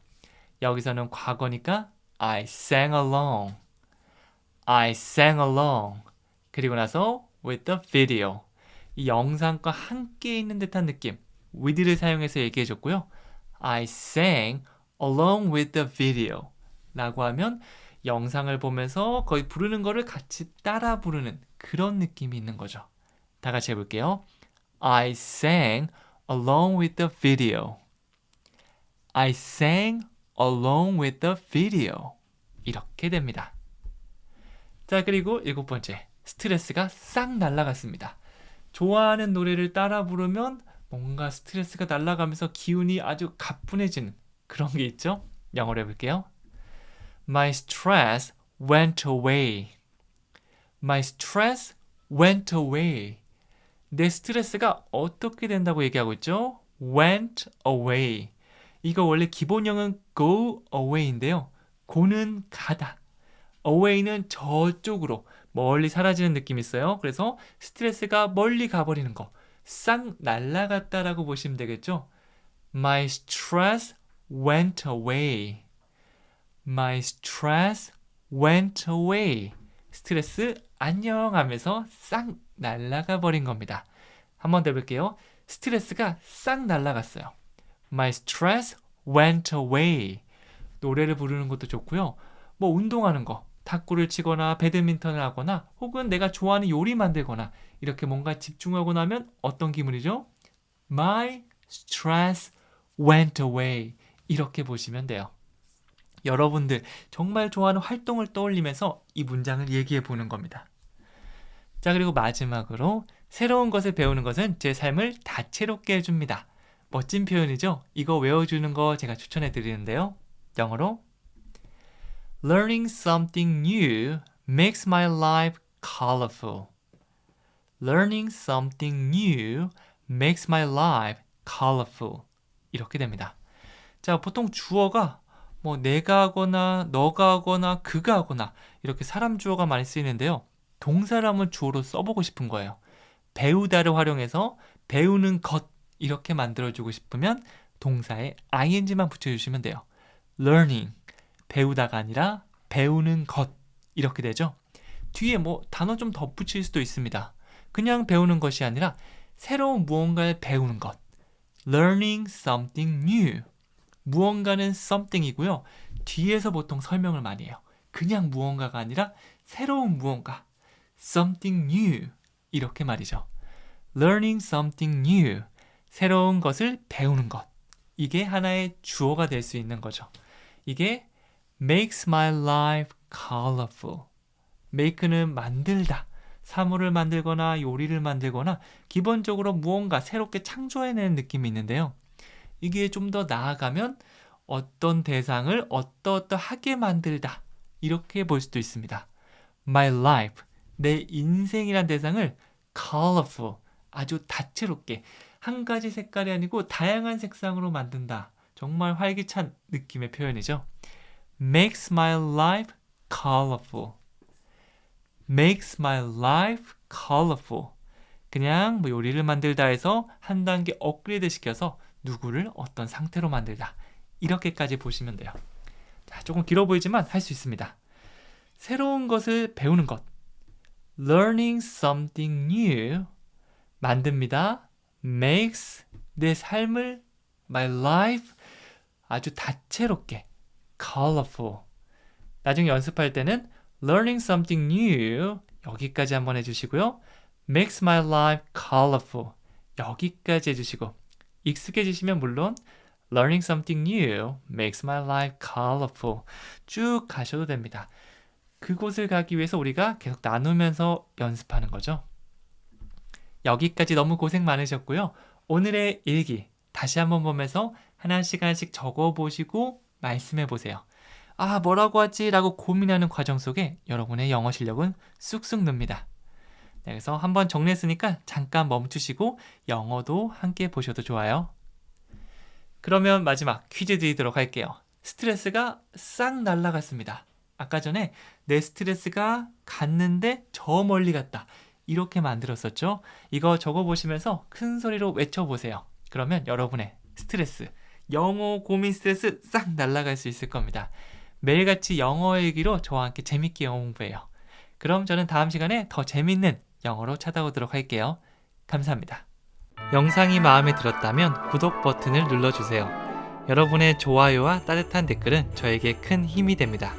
여기서는 과거니까 I sang along. I sang along. 그리고 나서 with the video. 이 영상과 함께 있는 듯한 느낌. with를 사용해서 얘기해 줬고요. I sang along with the video. 라고 하면 영상을 보면서 거의 부르는 거를 같이 따라 부르는 그런 느낌이 있는 거죠. 다 같이 해볼게요. I sang along with the video. I sang along with the video. 이렇게 됩니다. 자, 그리고 7번째. 스트레스가 싹 날아갔습니다. 좋아하는 노래를 따라 부르면 뭔가 스트레스가 날아가면서 기운이 아주 가뿐해지는 그런 게 있죠? 영어로 해볼게요. My stress went away. My stress went away. 내 스트레스가 어떻게 된다고 얘기하고 있죠? went away. 이거 원래 기본형은 go away인데요. go는 가다. away는 저쪽으로 멀리 사라지는 느낌이 있어요. 그래서 스트레스가 멀리 가버리는 거. 싹 날아갔다라고 보시면 되겠죠? My stress went away. My stress went away. 스트레스 안녕 하면서 싹 날아가 버린 겁니다. 한 번 더 해볼게요. 스트레스가 싹 날아갔어요. My stress went away. 노래를 부르는 것도 좋고요. 뭐 운동하는 거, 탁구를 치거나 배드민턴을 하거나 혹은 내가 좋아하는 요리 만들거나 이렇게 뭔가 집중하고 나면 어떤 기분이죠? My stress went away. 이렇게 보시면 돼요. 여러분들 정말 좋아하는 활동을 떠올리면서 이 문장을 얘기해 보는 겁니다. 자, 그리고 마지막으로 새로운 것을 배우는 것은 제 삶을 다채롭게 해줍니다. 멋진 표현이죠? 이거 외워주는 거 제가 추천해 드리는데요. 영어로 Learning something new makes my life colorful. Learning something new makes my life colorful. 이렇게 됩니다. 자, 보통 주어가 뭐 내가 하거나 너가 하거나 그가 하거나 이렇게 사람 주어가 많이 쓰이는데요. 동사를 한번 주어로 써보고 싶은 거예요. 배우다를 활용해서 배우는 것 이렇게 만들어주고 싶으면 동사에 ing만 붙여주시면 돼요. learning, 배우다가 아니라 배우는 것 이렇게 되죠. 뒤에 뭐 단어 좀 덧붙일 수도 있습니다. 그냥 배우는 것이 아니라 새로운 무언가를 배우는 것. learning something new. 무언가는 something이고요. 뒤에서 보통 설명을 많이 해요. 그냥 무언가가 아니라 새로운 무언가. something new. 이렇게 말이죠. learning something new. 새로운 것을 배우는 것. 이게 하나의 주어가 될 수 있는 거죠. 이게 makes my life colorful. make는 만들다. 사물을 만들거나 요리를 만들거나 기본적으로 무언가 새롭게 창조해내는 느낌이 있는데요. 이게 좀 더 나아가면 어떤 대상을 어떠하게 만들다. 이렇게 볼 수도 있습니다. My life, 내 인생이란 대상을 colorful, 아주 다채롭게 한 가지 색깔이 아니고 다양한 색상으로 만든다. 정말 활기찬 느낌의 표현이죠. Makes my life colorful. Makes my life colorful. 그냥 뭐 요리를 만들다 해서 한 단계 업그레이드 시켜서 누구를 어떤 상태로 만들다. 이렇게까지 보시면 돼요. 자, 조금 길어 보이지만 할 수 있습니다. 새로운 것을 배우는 것. Learning something new. 만듭니다. Makes 내 삶을 my life 아주 다채롭게 colorful. 나중에 연습할 때는 learning something new 여기까지 한번 해주시고요. makes my life colorful 여기까지 해주시고 익숙해지시면 물론 learning something new makes my life colorful 쭉 가셔도 됩니다. 그곳을 가기 위해서 우리가 계속 나누면서 연습하는 거죠. 여기까지 너무 고생 많으셨고요. 오늘의 일기 다시 한번 보면서 하나씩 하나씩 적어보시고 말씀해보세요. 아, 뭐라고 하지? 라고 고민하는 과정 속에 여러분의 영어 실력은 쑥쑥 늡니다. 네, 그래서 한번 정리했으니까 잠깐 멈추시고 영어도 함께 보셔도 좋아요. 그러면 마지막 퀴즈 드리도록 할게요. 스트레스가 싹 날아갔습니다. 아까 전에 내 스트레스가 갔는데 저 멀리 갔다. 이렇게 만들었었죠? 이거 적어보시면서 큰 소리로 외쳐보세요. 그러면 여러분의 스트레스, 영어 고민 스트레스 싹 날아갈 수 있을 겁니다. 매일같이 영어 일기로 저와 함께 재밌게 영어 공부해요. 그럼 저는 다음 시간에 더 재밌는 영어로 찾아오도록 할게요. 감사합니다. 영상이 마음에 들었다면 구독 버튼을 눌러주세요. 여러분의 좋아요와 따뜻한 댓글은 저에게 큰 힘이 됩니다.